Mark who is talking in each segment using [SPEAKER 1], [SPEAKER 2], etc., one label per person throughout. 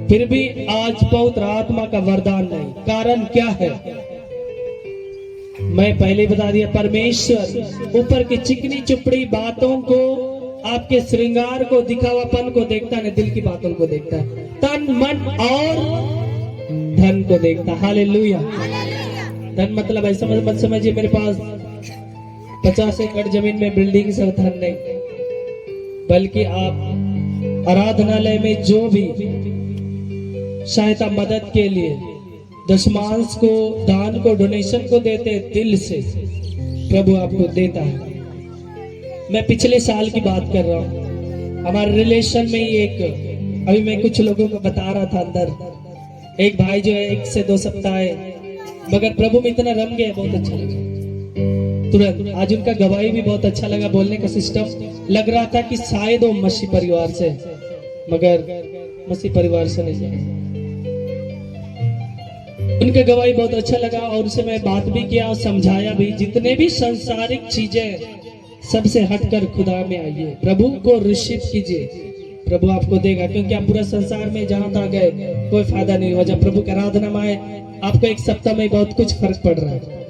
[SPEAKER 1] फिर भी आज पवित्र आत्मा का वरदान नहीं। कारण क्या है? मैं पहले बता दिया, परमेश्वर ऊपर की चिकनी चुपड़ी बातों को, आपके श्रृंगार को, दिखावापन को देखता नहीं, दिल की बातों को देखता है, तन मन और धन को देखता। हालेलुया। धन मतलब ऐसा मत समझिए मेरे पास 50 एकड़ जमीन में बिल्डिंग से धन नहीं, बल्कि आप आराधनालय में जो भी सहायता मदद के लिए दशमांश को, दान को, डोनेशन को देते दिल से, प्रभु आपको देता है। मैं पिछले साल की बात कर रहा हूँ। हमारे रिलेशन में ही अभी मैं कुछ लोगों को बता रहा था, अंदर एक भाई जो है 1 से 2 सप्ताह है, मगर प्रभु में इतना रम गया, बहुत अच्छा लगा तुरंत। आज उनका गवाही भी बहुत अच्छा लगा, बोलने का सिस्टम लग रहा था कि शायद वो मसीह परिवार से, मगर मसीह परिवार से नहीं। उनका गवाही बहुत अच्छा लगा और उसे मैं बात भी किया और समझाया भी, जितने भी सांसारिक चीजें सबसे हटकर खुदा में आइए, प्रभु को रिसीव कीजिए, प्रभु आपको देगा। क्योंकि आप पूरा संसार में जहां तक गए कोई फायदा नहीं हुआ, जब प्रभु की आराधना में आए आपको 1 सप्ताह में बहुत कुछ फर्क पड़ रहा है।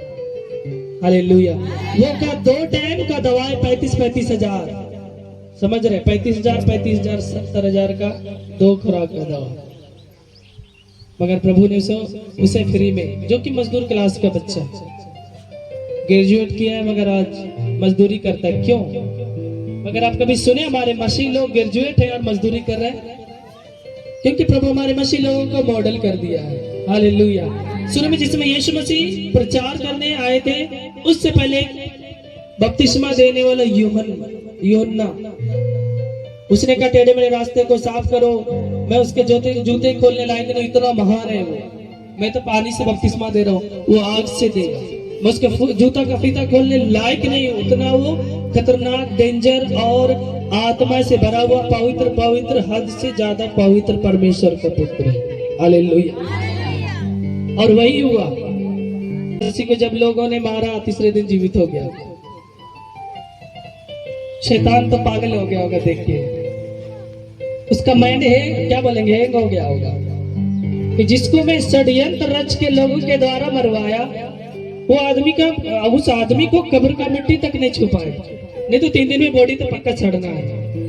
[SPEAKER 1] हालेलुया। वो का 2 टाइम का दवाई 35 हजार, समझ रहे? 35 हजार 70 हजार का 2 खुराक का दवा, मगर प्रभु ने उसे फ्री में, जो कि मजदूर क्लास का बच्चा ग्रेजुएट किया है मगर आज मजदूरी करता है। क्यों? मगर आप कभी सुने हमारे मसीह लोग ग्रेजुएट है और मजदूरी कर रहे हैं? क्योंकि प्रभु हमारे मसीह लोगों को मॉडल कर दिया है। हालेलुया। शुरू में जिसमें यीशु मसीह प्रचार करने आए थे, उससे पहले बपतिस्मा देने वाला यूहन्ना, उसने कहा टेढ़े मेरे रास्ते को साफ करो, मैं उसके जूते खोलने लायक नहीं, इतना महान है वो, मैं तो पानी से बपतिस्मा दे रहा हूँ, वो आग से देगा, मैं उसके जूता का फीता खोलने लायक नहीं हूँ, उतना वो खतरनाक, डेंजर और आत्मा से भरा हुआ पवित्र, हद से ज्यादा पवित्र परमेश्वर का पुत्र है। हालेलुया। और वही हुआ, किसी को जब लोगों ने मारा, तीसरे दिन जीवित हो गया। शैतान तो पागल हो गया होगा, देखिए उसका माइंड है, क्या बोलेंगे, हैंग हो गया होगा कि जिसको मैं षड्यंत्र रच के लोगों के द्वारा मरवाया, वो उस आदमी को कब्र का मिट्टी तक नहीं छुपाए, नहीं तो 3 दिन में बॉडी तो पक्का सड़ना है,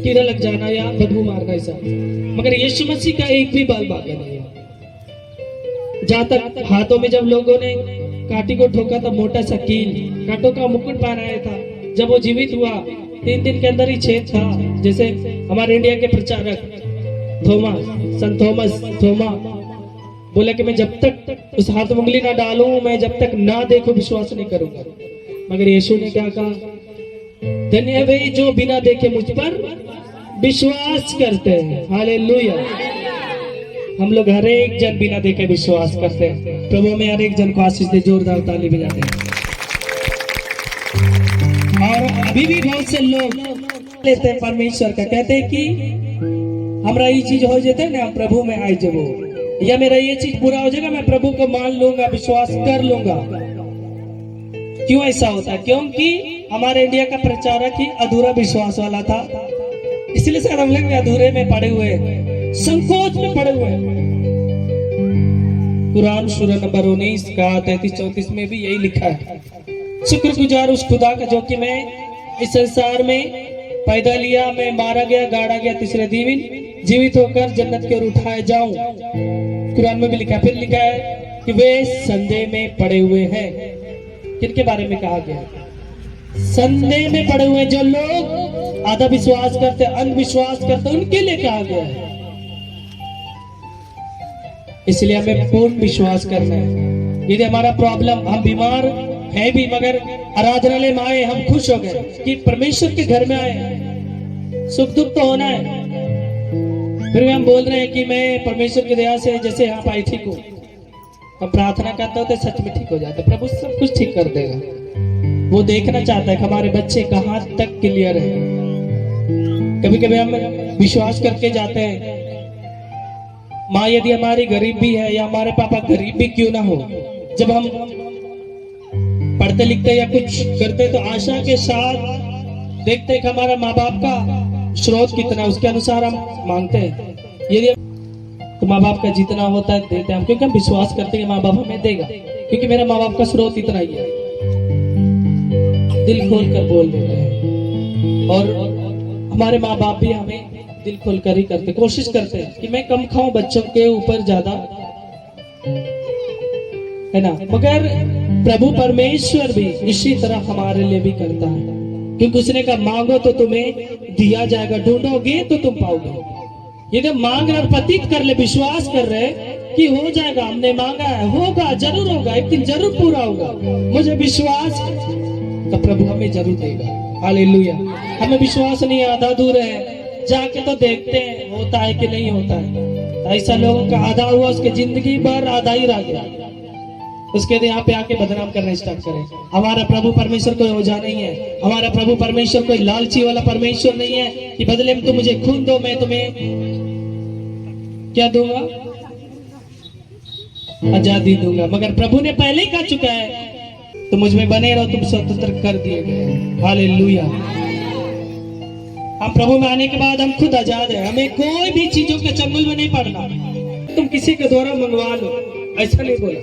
[SPEAKER 1] कीड़ा लग जाना या बदबू मारना ऐसा। मगर यीशु मसीह का एक भी बाल बाका नहीं है। जहां तक हाथों में जब लोगों ने काटी को ठोका था, मोटा सा कील, कांटों का मुकुट पहनाया था, जब वो जीवित हुआ 3 दिन के अंदर ही छेद था। जैसे हमारे इंडिया के प्रचारक संत थोमा बोला कि मैं जब तक उस हाथ में उंगली ना डालूं, मैं जब तक ना देखूं विश्वास नहीं करूंगा। मगर यीशु ने क्या कहा? धन्य है वे जो बिना देखे मुझ पर विश्वास करते हैं। हालेलुया। हम लोग हर एक जन बिना देखे विश्वास करते हैं। प्रभु में हर एक जन को आशीष दे, जोरदार ताली बजाते हैं। और अभी भी बहुत से लोग लेते हैं परमेश्वर का, कहते हैं कि हमारा ये चीज हो जाते ना, हम प्रभु में आए जब, या मेरा ये चीज पूरा हो जाएगा, मैं प्रभु को मान लूंगा, विश्वास कर लूंगा। क्यों ऐसा होता है? क्योंकि हमारे इंडिया का प्रचारक ही अधूरा विश्वास वाला था, इसलिए सर हम लोग अधूरे में पड़े हुए, संकोच में पड़े हुए। कुरान सूरह नंबर 19 का 33-34 में भी यही लिखा है, शुक्रगुजार उस खुदा का जो कि मैं इस संसार में पैदा लिया, मैं मारा गया, गाड़ा गया, तीसरे दिन जीवित होकर जन्नत की ओर उठाए जाऊं। कुरान में भी लिखा, फिर लिखा है कि वे संदेह में पड़े हुए हैं। किनके बारे में कहा गया? संदेह में पड़े हुए जो लोग आधा विश्वास करते, अंधविश्वास करते, उनके लिए कहा गया है। इसलिए हमें पूर्ण विश्वास करना है। यदि हमारा प्रॉब्लम, हम बीमार है भी, मगर आराधनालय में आए, हम खुश हो गए कि परमेश्वर के घर में आए, सुख दुख तो होना है, फिर हम बोल रहे हैं कि मैं परमेश्वर की दया से जैसे यहाँ पाई ठीक हूँ, हम प्रार्थना करते होते सच में ठीक हो जाते। प्रभु सब कुछ ठीक कर देगा। वो देखना चाहता है कि हमारे बच्चे कहाँ तक क्लियर है। कभी कभी हम विश्वास करके जाते हैं, माँ यदि हमारी गरीब भी है या हमारे पापा गरीब भी क्यों ना हो, जब हम पढ़ते लिखते या कुछ करते तो आशा के साथ देखते हैं कि हमारा माँ बाप का स्रोत कितना है, उसके अनुसार हम मांगते हैं। यदि तो माँ बाप का जितना होता है देते हैं हम, क्योंकि हम विश्वास करते हैं माँ बाप हमें देगा, क्योंकि मेरा माँ बाप का स्रोत इतना ही है। दिल खोल कर बोल देते हैं, और हमारे माँ बाप भी हमें दिल खोल कर ही करते, कोशिश करते हैं कि मैं कम खाऊं, बच्चों के ऊपर ज्यादा, है ना। मगर प्रभु परमेश्वर भी इसी तरह हमारे लिए भी करता है, क्योंकि उसने कहा मांगो तो तुम्हें दिया जाएगा, ढूंढोगे तो तुम पाओगे। ये जब मांग रहे और प्रतीत कर ले, विश्वास कर रहे कि हो जाएगा, हमने मांगा है, होगा, जरूर होगा, एक दिन जरूर पूरा होगा, मुझे विश्वास है, तो प्रभु हमें जरूर देगा। हालेलुया। हमें विश्वास नहीं, आधा दूर है, जाके तो देखते हैं होता है कि नहीं होता है। ऐसा लोगों का आधा हुआ, उसके जिंदगी भर आधा ही रह गया, उसके यहाँ पे आके बदनाम करना स्टार्ट करें। हमारा प्रभु परमेश्वर कोई ओझा नहीं है, हमारा प्रभु परमेश्वर कोई लालची वाला परमेश्वर नहीं है कि बदले में तुम मुझे खून दो, मैं तुम्हें क्या दूंगा, आजादी दूंगा। मगर प्रभु ने पहले ही कह चुका है, तो मुझ में बने रहो, तुम स्वतंत्र कर दिए गए। हालेलुया। हम प्रभु में आने के बाद हम खुद आजाद है, हमें कोई भी चीजों के चंगुल में नहीं पड़ना। तुम किसी के द्वारा मंगवा लो, ऐसा नहीं बोला।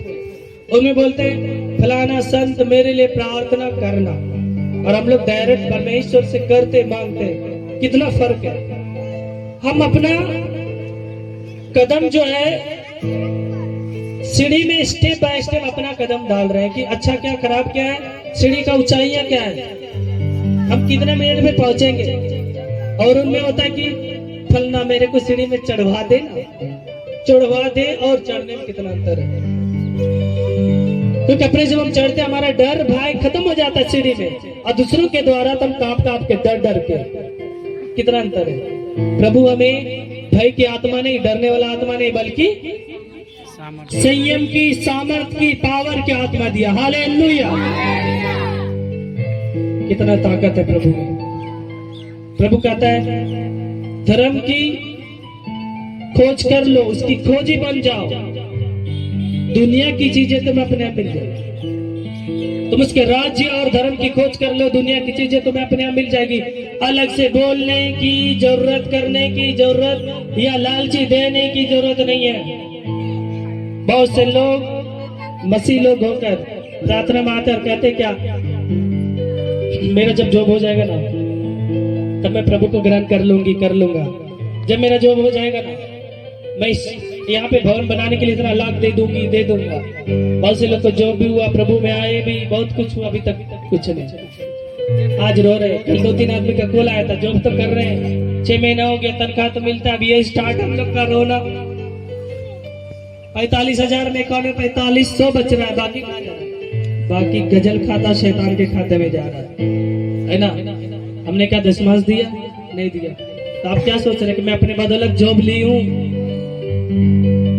[SPEAKER 1] उनमें बोलते हैं फलाना संत मेरे लिए प्रार्थना करना, और हम लोग डायरेक्ट परमेश्वर से करते मांगते, कितना फर्क है। हम अपना कदम जो है सीढ़ी में स्टेप बाय स्टेप अपना कदम डाल रहे हैं कि अच्छा क्या खराब क्या है, सीढ़ी का ऊंचाइयां क्या है, हम कितने मिनट में पहुंचेंगे। और उनमें होता है कि फलना मेरे को सीढ़ी में चढ़वा दे ना, चढ़वा दे, और चढ़ने में कितना अंतर है। क्योंकि अपने जब हम चढ़ते हमारा डर भाई खत्म हो जाता है सीढ़ी में, और दूसरों के द्वारा तुम कांप के डर के, कितना अंतर है। प्रभु हमें भय की आत्मा नहीं, डरने वाला आत्मा नहीं, बल्कि संयम की, सामर्थ की, पावर की आत्मा दिया। हालेलुया। कितना ताकत है प्रभु में। प्रभु कहता है धर्म की खोज कर लो, उसकी खोजी बन जाओ, दुनिया की चीजें तुम्हें अपने आप मिल जाएगी। तुम उसके राज्य और धर्म की खोज कर लो, दुनिया की चीजें तुम्हें अपने आप मिल जाएगी। अलग से बोलने की जरूरत, करने की जरूरत, या लालची देने की जरूरत नहीं है। बहुत से लोग मसीह लोग होकर प्रार्थना में आकर कहते क्या, मेरा जब जॉब हो जाएगा ना तब मैं प्रभु को ग्रहण कर लूंगा। जब मेरा जॉब हो जाएगा ना, मैं यहाँ पे भवन बनाने के लिए इतना लाख दे दूंगा। बहुत से लोग को जॉब भी हुआ, प्रभु में आए भी, बहुत कुछ हुआ, अभी तक कुछ नहीं। आज रो रहे। कल 2-3 आदमी का कॉल आया था, जॉब तो कर रहे हैं, 6 महीना हो गया, तनख्वाह तो मिलता है, अभी ये स्टार्ट हम लोग का रोना। 45,000 में अकाउंट में 4500 बच रहा है, बाकी गजल खाता शैतान के खाते में जा रहा है ना। हमने क्या दशमांश दिया? नहीं दिया। तो आप क्या सोच रहे हैं कि मैं अपने बदौलत जॉब ली हूँ,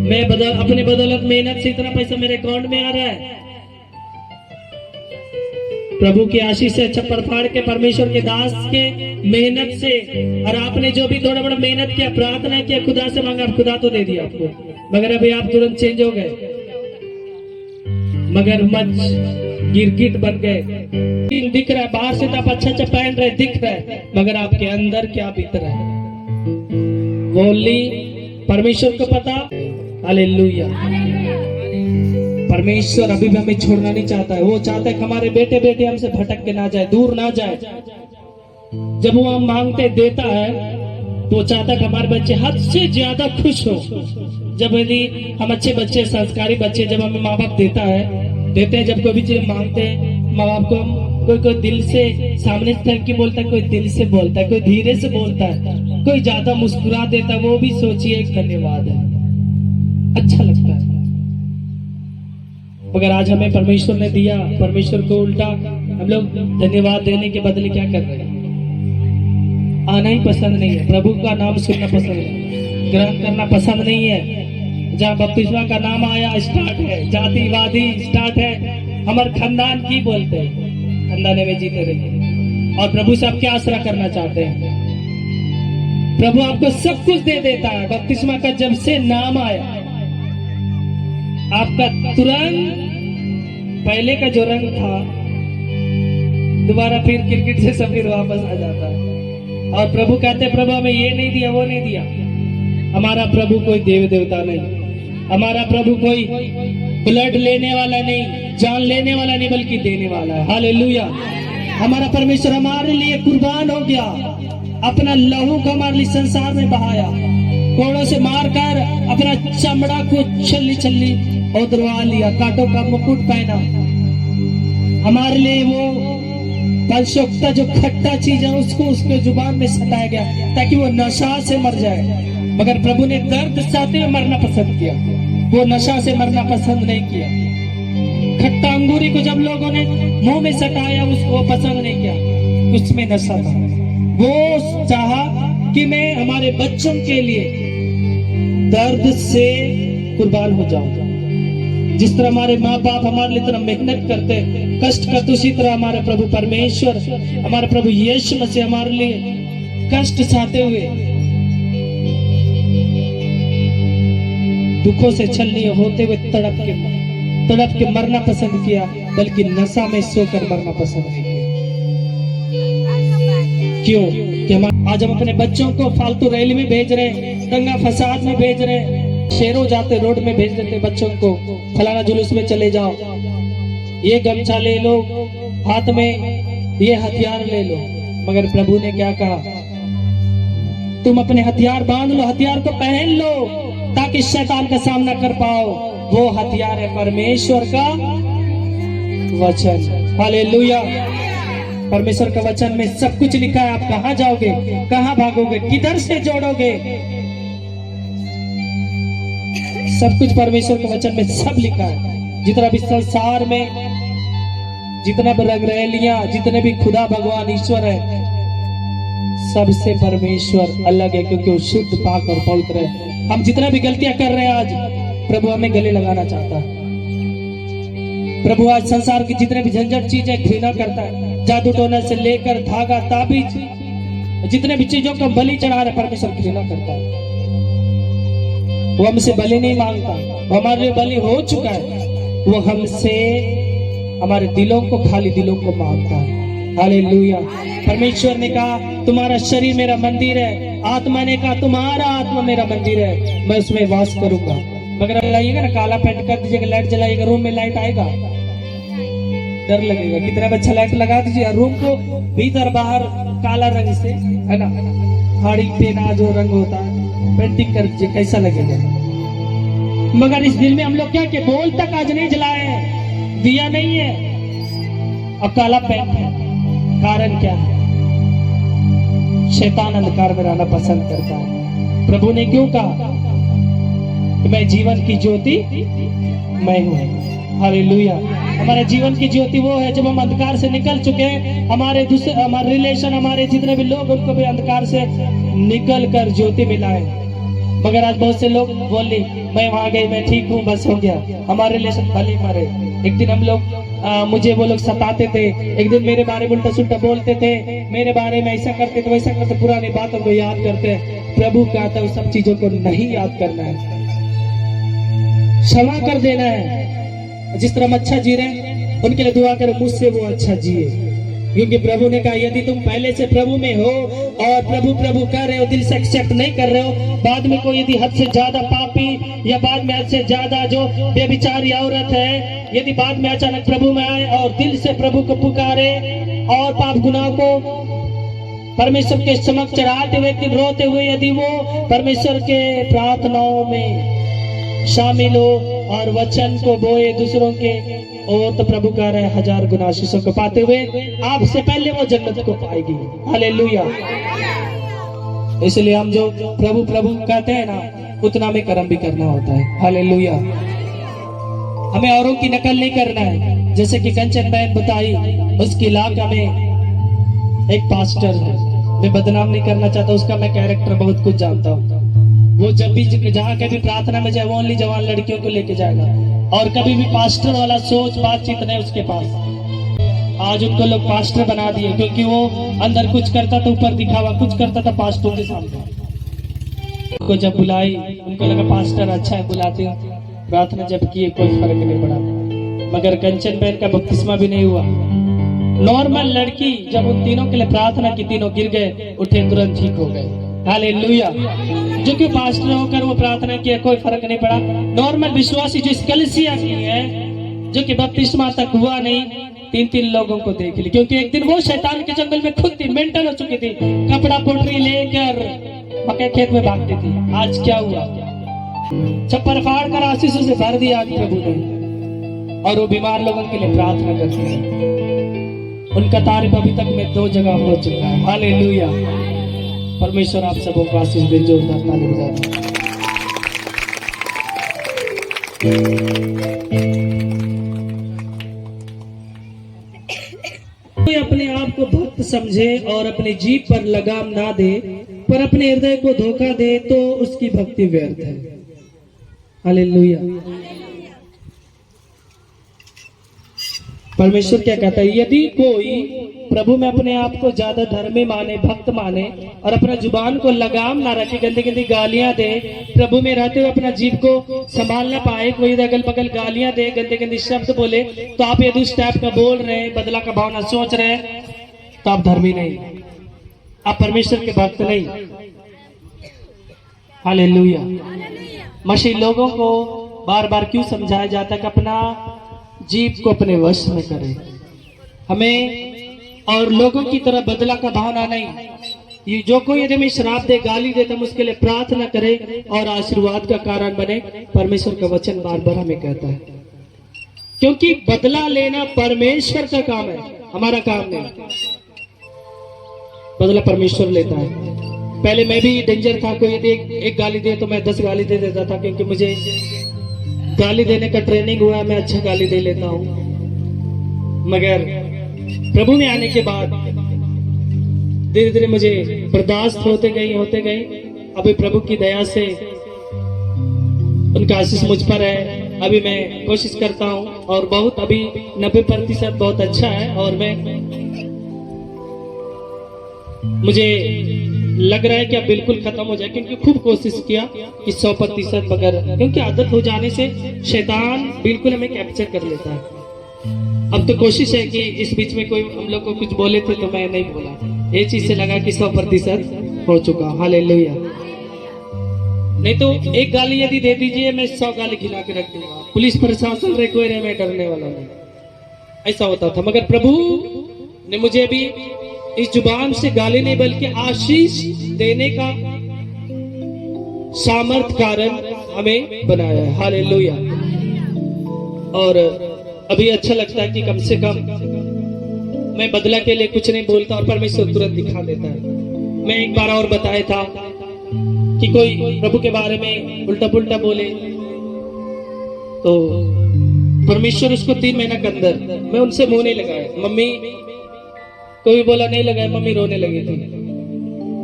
[SPEAKER 1] मैं अपने बदौलत मेहनत से इतना पैसा मेरे अकाउंट में आ रहा है। प्रभु की आशीष से छप्पर फाड़ के परमेश्वर के दास के मेहनत से, और आपने जो भी थोड़ा बड़ा मेहनत किया, प्रार्थना किया, खुदा से मांगा, खुदा तो दे दिया आपको। मगर अभी आप तुरंत चेंज हो गए, मगरमच्छ गिरगिट बन गए। दिख रहा है बाहर से तो आप अच्छा पहन रहे, दिख रहा है, मगर आपके अंदर क्या बीत रहा है बोली परमेश्वर को पता। हालेलुया। परमेश्वर अभी भी हमें छोड़ना नहीं चाहता है। वो चाहता है कि हमारे बेटे बेटे हमसे भटक के ना जाए, दूर ना जाए। जब वो हम मांगते देता है तो वो चाहता है कि हमारे बच्चे हद से ज्यादा खुश हो। जब यदि हम अच्छे बच्चे, संस्कारी बच्चे, जब हमें माँ बाप देते हैं, जब कोई भी चीज मांगते हैं माँ बाप को, कोई दिल से सामने से थैंक यू बोलता है, कोई दिल से बोलता है, कोई धीरे से बोलता है, कोई ज्यादा मुस्कुरा देता है, वो भी सोचिए एक धन्यवाद है, अच्छा लगता है। मगर आज हमें परमेश्वर ने दिया, परमेश्वर को उल्टा हम लोग धन्यवाद देने के बदले क्या कर रहे हैं? आना ही पसंद नहीं है, प्रभु का नाम सुनना पसंद है, ग्रहण करना पसंद नहीं है। जहाँ बपतिस्मा का नाम आया स्टार्ट है, जातिवादी स्टार्ट है। हमारे खानदान की बोलते हैं, खानदाने में जीते रहिए। और प्रभु से आप क्या आसरा करना चाहते हैं? प्रभु आपको सब कुछ दे देता है। बपतिस्मा का जब से नाम आया, आपका तुरंत पहले का जो रंग था दोबारा फिर क्रिकेट से फिर वापस आ जाता है। और प्रभु कहते हैं प्रभु हमें ये नहीं दिया, वो नहीं दिया, हमारा प्रभु कोई देव देवता नहीं, हमारा प्रभु कोई ब्लड लेने वाला नहीं, जान लेने वाला नहीं, बल्कि देने वाला है। हालेलुया। हमारा परमेश्वर हमारे लिए कुर्बान हो गया, अपना लहू को हमारे लिए संसार में बहाया, कोड़ों से मारकर अपना चमड़ा को छल्ली छल्ली उतरवा लिया, कांटों का मुकुट पहना। हमारे लिए वो पंचोक्ता जो खट्टा चीज है उसको उसके जुबान में सताया गया ताकि वो नशा से मर जाए, मगर प्रभु ने दर्द सहते हुए मरना पसंद किया, वो नशा से मरना पसंद नहीं किया। खट्टा अंगूरी को जब लोगों ने मुंह में सटाया उसको पसंद नहीं किया, उसमें नशा था। वो चाहा कि मैं हमारे बच्चों के लिए दर्द से कुर्बान हो जाऊं। जिस तरह हमारे माँ बाप हमारे लिए इतना मेहनत करते, कष्ट करते, उसी तरह हमारे प्रभु परमेश्वर, हमारे प्रभु यीशु मसीह हमारे लिए कष्ट सहते हुए, दुखों से छलनी होते हुए तड़प के मरना पसंद किया, बल्कि नशा में सोकर मरना पसंद नहीं किया। क्यों? कि हम आज हम अपने बच्चों को फालतू रैली में भेज रहे, दंगा फसाद में भेज रहे, शेरों जाते रोड में भेज देते बच्चों को, फलाना जुलूस में चले जाओ, ये गमछा ले लो, हाथ में ये हथियार ले लो। मगर प्रभु ने क्या कहा? तुम अपने हथियार बांध लो, हथियार को पहन लो ताकि शैतान का सामना कर पाओ। वो हथियार है परमेश्वर का वचन। हालेलुया। परमेश्वर का वचन में सब कुछ लिखा है। आप कहां जाओगे, कहां भागोगे, किधर से जोड़ोगे, सब कुछ परमेश्वर के वचन में सब लिखा है। जितना भी संसार में जितना भी रंगरैलियां, जितने भी खुदा भगवान ईश्वर है, सबसे परमेश्वर अलग है, क्योंकि वो शुद्ध, पाक और पवित्र है। हम जितना भी गलतियां कर रहे हैं आज, प्रभु हमें गले लगाना चाहता है। प्रभु आज संसार की जितने भी झंझट चीजें घृणा करता है, जादू टोना से लेकर धागा ताबीज, जितने भी चीजों को बलि चढ़ा रहे, परमेश्वर घृणा करता है। वो हमसे बलि नहीं मांगता, वो हमारे लिए बलि हो चुका है। वो हमसे हमारे दिलों को, खाली दिलों को मांगता है। हालेलुया। परमेश्वर ने कहा तुम्हारा शरीर मेरा मंदिर है, आत्मा ने कहा तुम्हारा आत्मा मेरा मंदिर है, मैं उसमें वास करूंगा। मगर लाइएगा ना, काला पेंट कर दीजिएगा, लाइट जलाइएगा, रूम में लाइट आएगा, डर लगेगा। कितना अच्छा लाइट लगा दीजिए, रूम को भीतर बाहर काला रंग से, है ना, हाड़ी पेना जो रंग होता है, पेंटिंग कर दीजिए, कैसा लगेगा। मगर इस दिल में हम लोग क्या कि बोल तक आज नहीं जलाए हैं, दिया नहीं है और काला पेंट है। कारण क्या है? शैतान अंधकार में रहना पसंद करता है। प्रभु ने क्यों कहा कि मैं जीवन की ज्योति मैं हूं। हालेलुया। हमारे जीवन की ज्योति वो है जब हम अंधकार से निकल चुके हैं, हमारे रिलेशन, हमारे जितने भी लोग, उनको भी अंधकार से निकल कर ज्योति मिलाए। मगर आज बहुत से लोग बोले मैं वहां गई, मैं ठीक हूँ, बस हो गया, हमारे रिलेशन भले मरे। एक दिन हम लोग मुझे वो लोग सताते थे, एक दिन मेरे बारे में उल्टा सुल्टा बोलते थे, मेरे बारे में ऐसा करते थे, वैसा करते, पुरानी बातों को याद करते। प्रभु कहता है उस सब चीजों को नहीं याद करना है, क्षमा कर देना है। जिस तरह हम अच्छा जी रहे हैं, उनके लिए दुआ करो मुझसे वो अच्छा जिए, क्योंकि प्रभु ने कहा यदि तुम पहले से प्रभु में हो और प्रभु प्रभु कर रहे हो, दिल से एक्सेप्ट नहीं कर रहे हो, बाद में कोई यदि हद से ज्यादा पापी या बाद में हद से ज्यादा जो बेविचारी औरत है, यदि बाद में अचानक प्रभु में आए और दिल से प्रभु को पुकारे और पाप गुनाह को परमेश्वर के समक्ष चढ़ाते हुए, रोते हुए, यदि वो परमेश्वर के प्रार्थनाओं में शामिल हो और वचन को बोए दूसरों के, और तो प्रभु कह रहे 1000 गुना आशीषों को पाते हुए आपसे पहले वो जन्नत को पाएगी। हालेलुया। इसलिए हम जो प्रभु प्रभु कहते हैं ना, उतना में कर्म भी करना होता है। हालेलुया। हमें औरों की नकल नहीं करना है। जैसे कि कंचन बहन बताई, उसके इलाका में एक पास्टर है, मैं बदनाम नहीं करना चाहता, उसका मैं कैरेक्टर बहुत कुछ जानता हूँ। वो जब भी जहाँ कभी प्रार्थना में जाए, वो ओनली जवान लड़कियों को लेके जाएगा, और कभी भी पास्टर वाला सोच बातचीत नहीं उसके पास। आज उनको लोग पास्टर बना दिए, क्योंकि वो अंदर कुछ करता था, ऊपर दिखावा कुछ करता था पास्टरों के सामने। उनको जब बुलाई, उनको लगा पास्टर अच्छा है, बुलाते हैं, प्रार्थना जब किए कोई फर्क नहीं पड़ा। मगर कंचन बहन का बपतिस्मा भी नहीं हुआ। नॉर्मल लड़की जब उन तीनों के लिए प्रार्थना की, तीनों गिर गए, उठे, तुरंत ठीक हो गए। हालेलुया। जो कि पास्टर होकर वो प्रार्थना किया, कोई फर्क नहीं पड़ा। नॉर्मल विश्वासी जो इस कलीसिया की है, जो कि बपतिस्मा तक हुआ नहीं, 3-3 लोगों को देख ली, क्योंकि एक दिन वो शैतान के जंगल में खुद थी, मेंटल हो चुकी थी, कपड़ा पोटरी लेकर मक्के खेत में भागती थी। आज क्या हुआ? छप्पर फाड़ कर आशीषों से भर दिया आज प्रभु ने, और वो बीमार लोगों के लिए प्रार्थना करती है। उनका तारीफ अभी तक में 2 जगह हो चुका है। हालेलुया। परमेश्वर आप सबों को आशीष दे। जोरदार ताली बजाते। कोई अपने आप को भक्त समझे और अपनी जीभ पर लगाम ना दे, पर अपने हृदय को धोखा दे, तो उसकी भक्ति व्यर्थ है। हालेलुया। परमेश्वर क्या कहता है? यदि कोई प्रभु में अपने आप को ज्यादा धर्मी माने, भक्त माने, और अपना जुबान को लगाम ना रखे, गंदी गंदी गालियां दे, प्रभु में रहते हुए अपना जीभ को संभाल ना पाए, कोई अगल बगल गालियां दे, गंदे गंदी शब्द बोले, तो आप यदि उस टाइप का बोल रहे हैं, बदला का भावना सोच रहे हैं, तो आप धर्मी नहीं, आप परमेश्वर के भक्त नहीं। हालेलुया। मसीह लोगों को बार बार क्यों समझाया जाता है कि अपना जीभ को अपने वश में करें, हमें और लोगों की तरह बदला का भावना नहीं। ये जो कोई यदि हमें श्राप दे, गाली दे, तो हम उसके लिए प्रार्थना करें और आशीर्वाद का कारण बने। परमेश्वर का वचन बार बार हमें कहता है, क्योंकि बदला लेना परमेश्वर का काम है, हमारा काम नहीं। बदला परमेश्वर लेता है। पहले मैं भी डेंजर था, कोई यदि एक गाली दे तो मैं 10 गाली दे देता था, क्योंकि मुझे गाली देने का ट्रेनिंग हुआ है, मैं अच्छा गाली दे लेता हूं। मगर प्रभु में आने के बाद धीरे धीरे मुझे बर्दाश्त होते गई। अभी प्रभु की दया से उनका आशीष मुझ पर है। अभी मैं कोशिश करता हूं, और बहुत अभी 90% बहुत अच्छा है, और मुझे लग रहा है कि अब बिल्कुल खत्म हो जाए, क्योंकि खूब कोशिश किया कि 100%, मगर क्योंकि आदत हो जाने से शैतान बिल्कुल हमें कैप्चर कर लेता है। अब तो कोशिश है कि इस बीच में कोई हम लोग को कुछ बोले थे तो मैं नहीं बोला, ये चीज से लगा कि 100% हो चुका। हालेलुया। नहीं तो एक गाली यदि दे दीजिए, मैं 100 गाली खिला के रख दूंगा, पुलिस प्रशासन रिक्वायर है, मैं डरने वाला नहीं, ऐसा होता था। मगर प्रभु ने मुझे भी इस जुबान से गाली नहीं बल्कि आशीष देने का सामर्थ कारण हमें बनाया है। हालेलुया। और अभी अच्छा लगता है कि कम से कम मैं बदला के लिए कुछ नहीं बोलता और परमेश्वर तुरंत दिखा देता है। मैं एक बार और बताया था कि कोई प्रभु के बारे में उल्टा पुल्टा बोले तो परमेश्वर उसको 3 महीना के अंदर, मैं उनसे मुंह नहीं लगाया। मम्मी कोई बोला नहीं लगाया, मम्मी रोने लगी थी।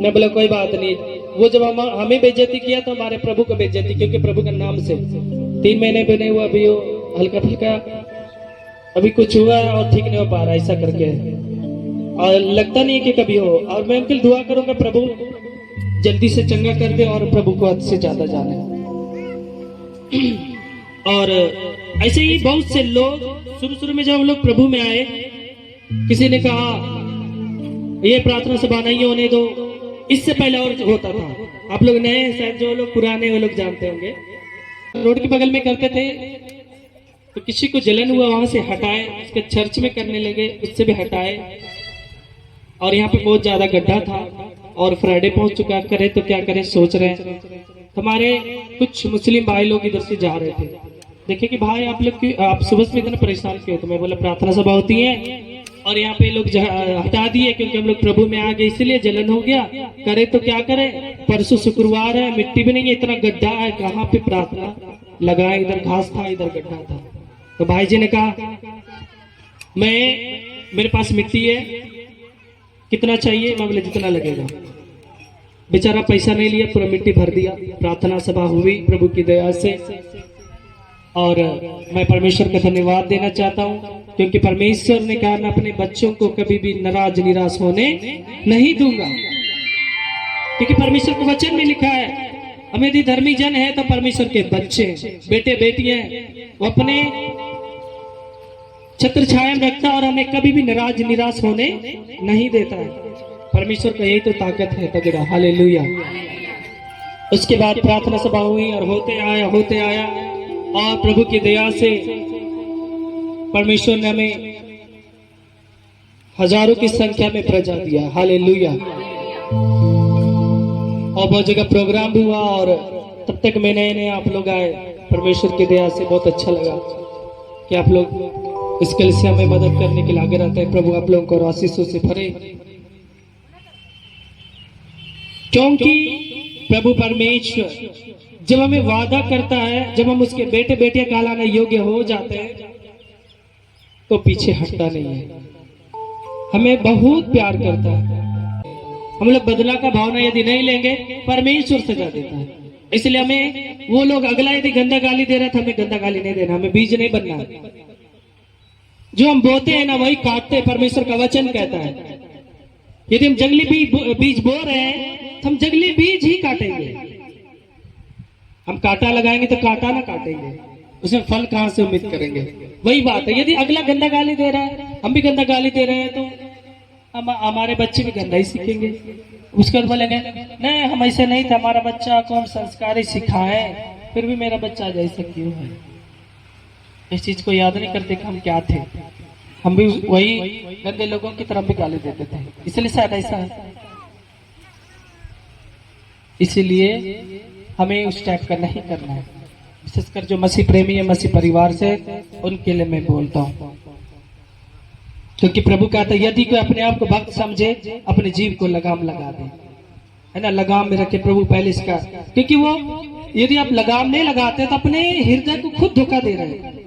[SPEAKER 1] मैं बोला कोई बात नहीं। वो जब हमें बेइज्जती किया तो हमारे प्रभु को बेइज्जती, क्योंकि प्रभु के नाम से 3 महीने भी नहीं हुआ, अभी वो हल्का फुल्का अभी कुछ हुआ है और ठीक नहीं हो पा रहा, ऐसा करके, और लगता नहीं है कि कभी हो। और मैं उनके लिए दुआ करूंगा प्रभु जल्दी से चंगा कर दे और प्रभु को हद से ज्यादा जाने। और ऐसे ही बहुत से लोग शुरू में जब हम लोग प्रभु में आए, किसी ने कहा ये प्रार्थना सभा नहीं होने दो, इससे पहले और होता था। आप लोग नए, शायद जो लोग पुराने वो लोग जानते होंगे, रोड के बगल में करते थे, तो किसी को जलन हुआ वहां से हटाए, उसके चर्च में करने लगे, उससे भी हटाए। और यहाँ पे बहुत ज्यादा गड्ढा था और फ्राइडे पहुंच चुका, करे तो क्या करें सोच रहे हैं। हमारे कुछ मुस्लिम भाई लोग इधर से जा रहे थे, देखे कि भाई आप लोग आप सुबह से इतना परेशान क्यों? तो मैं बोला प्रार्थना सभा होती है और यहाँ पे लोग हटा दिए क्योंकि हम लोग प्रभु में आ गए, इसलिए जलन हो गया। करे तो क्या करे, परसों शुक्रवार है, मिट्टी भी नहीं है, इतना गड्ढा है, कहाँ पे प्रार्थना लगाए? इधर घास था, इधर गड्ढा था। तो भाई जी ने कहा मेरे पास मिट्टी है, कितना चाहिए? मैं बोले जितना लगेगा। बेचारा पैसा नहीं लिया, पूरा मिट्टी भर दिया। प्रार्थना सभा हुई प्रभु की दया से, और मैं परमेश्वर का धन्यवाद देना चाहता हूँ, क्योंकि परमेश्वर ने कहा मैं अपने बच्चों को कभी भी नाराज निराश होने नहीं दूंगा, क्योंकि परमेश्वर के वचन में लिखा है हम यदि धर्मी जन है तो परमेश्वर के बच्चे, बेटे बेटियां, वो अपने छत्र छाया में रखता और हमें कभी भी नाराज निराश होने नहीं देता है। परमेश्वर का यही तो ताकत है तगड़ा। हालेलुया। उसके बाद प्रार्थना सभा हुई और होते आया और प्रभु की दया से परमेश्वर ने हमें हजारों की संख्या में प्रजा दिया। हालेलुया। और बहुत जगह प्रोग्राम भी हुआ और तब तक में नए आप लोग आए। परमेश्वर की दया से बहुत अच्छा लगा कि आप लोग इस कलीसिया में मदद करने के लिए आगे रहते हैं। प्रभु आप लोगों को आशीषों से भरे, क्योंकि प्रभु परमेश्वर जब हमें वादा करता है, जब हम उसके बेटे बेटियां कहलाने योग्य हो जाते हैं तो पीछे हटता नहीं है। हमें बहुत प्यार करता है। हम लोग बदला का भावना यदि नहीं लेंगे परमेश्वर सजा देता है। इसलिए हमें वो लोग अगला यदि गंदा गाली दे रहा था, हमें गंदा गाली नहीं देना, हमें बीज नहीं बनना है। जो हम बोते हैं ना वही काटते हैं। परमेश्वर का वचन कहता है यदि हम जंगली बीज बो रहे हैं तो हम जंगली बीज ही काटेंगे। हम कांटा लगाएंगे तो कांटा ना काटेंगे, उसमें फल कहां से उम्मीद करेंगे। वही बात है, यदि अगला गंदा गाली दे रहा है, हम भी गंदा गाली दे रहे हैं तो हमारे बच्चे भी गंदा ही सीखेंगे। उसके बाद बोलेंगे नहीं हम ऐसे नहीं थे, हमारा बच्चा को हम संस्कार ही सिखाए, फिर भी मेरा बच्चा जैसा क्यों है। इस चीज को याद नहीं करते कि हम क्या थे। हम भी वही गंदे लोगों की तरफ भी गाली देते थे, इसलिए शायद ऐसा है। इसीलिए हमें उस टाइप का नहीं करना है। विशेषकर जो मसीह प्रेमी है, मसीह परिवार से, उनके लिए मैं बोलता हूँ। क्योंकि प्रभु कहता है यदि कोई अपने आप को भक्त समझे अपने जीव को लगाम लगा दे, है ना, लगाम में रखे प्रभु पहले इसका। क्योंकि वो यदि आप लगाम नहीं लगाते तो अपने हृदय को खुद धोखा दे रहे हैं।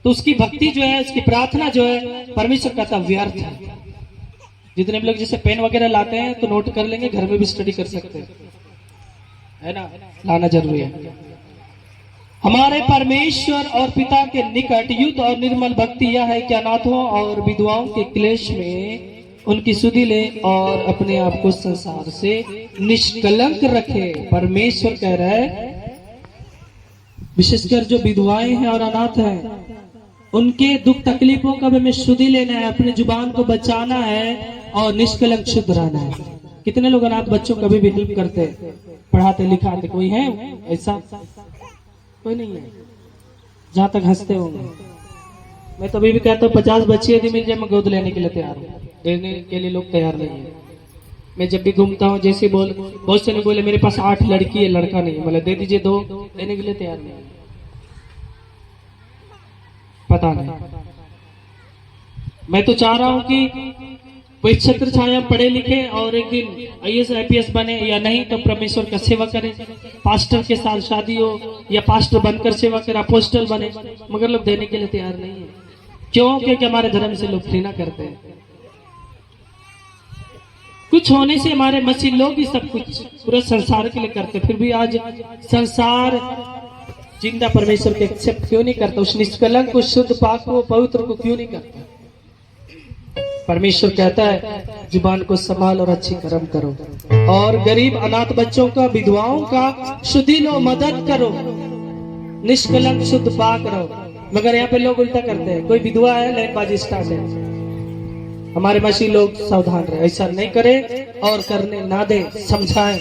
[SPEAKER 1] तो उसकी भक्ति जो है, उसकी प्रार्थना जो है, परमेश्वर कहता व्यर्थ है। जितने भी लोग जैसे पेन वगैरह लाते हैं तो नोट कर लेंगे, घर में भी स्टडी कर सकते हैं, है ना, लाना जरूरी है। हमारे परमेश्वर और पिता के निकट युद्ध और निर्मल भक्ति यह है कि अनाथों और विधवाओं के क्लेश में उनकी सुधि ले और अपने आप को संसार से निष्कलंक रखे। परमेश्वर कह रहा है विशेषकर जो विधवाएं हैं और अनाथ हैं, उनके दुख तकलीफों का हमें सुधि लेना है, अपने जुबान को बचाना है और निष्कलंक शुद्ध रहना है। कितने लोग अनाथ बच्चों कभी भी हेल्प करते, पढ़ाते लिखाते? कोई है ऐसा? कोई नहीं है, जहां तक हंसते होंगे। मैं तो अभी भी कहता हूँ 50 बच्चे यदि मिल जाए मैं गोद लेने के लिए तैयार हूँ। देने के लिए लोग तैयार नहीं है। मैं जब भी घूमता हूँ जैसे बहुत से ने बोले मेरे पास 8 लड़की है, लड़का नहीं है, मतलब दे दीजिए 2, देने के लिए तैयार नहीं है। पता नहीं, मैं तो चाह रहा हूँ कि कोई छत्र छाया पढ़े लिखे और एक दिन IAS IPS बने, या नहीं तो परमेश्वर का सेवा करे, पास्टर के साथ शादी हो या पास्टर बनकर सेवा करे, अपोस्टल बने। मगर लोग देने के लिए तैयार नहीं है। क्यों? क्योंकि हमारे धर्म से लोग घृणा करते हैं। कुछ होने से हमारे मसीह लोग ही सब कुछ पूरा संसार के लिए करते, फिर भी आज संसार जिंदा परमेश्वर के एक्सेप्ट क्यों नहीं करता? उस निष्कलंक को, शुद्ध पाक को, पवित्र को क्यों नहीं करता? परमेश्वर कहता है जुबान को संभाल और अच्छी कर्म करो और गरीब अनाथ बच्चों का, विधवाओं का शुद्धि लो, मदद करो, निष्कलंक शुद्ध पाक रहो। मगर यहाँ पे लोग उल्टा करते हैं। कोई विधवा है, लैंडबाजी स्टार्ट है। हमारे मसीह लोग सावधान रहे, ऐसा नहीं करे और करने ना दे, समझाएं।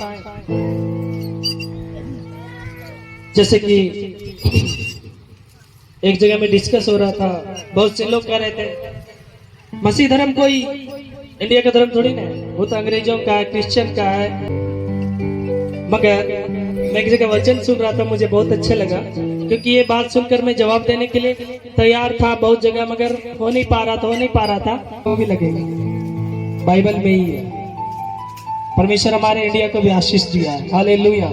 [SPEAKER 1] जैसे कि एक जगह में डिस्कस हो रहा था, बहुत से लोग कह रहे थे मसीह धर्म कोई इंडिया का धर्म थोड़ी ना है, वो तो अंग्रेजों का है, क्रिश्चियन का है। मगर मैं एक जगह वचन सुन रहा था, मुझे बहुत अच्छा लगा, क्योंकि ये बात सुनकर मैं जवाब देने के लिए तैयार था बहुत जगह, मगर हो नहीं पा रहा था। वो भी लगेगा, बाइबल में ही है। परमेश्वर हमारे इंडिया को भी आशीष दिया है। हालेलुया।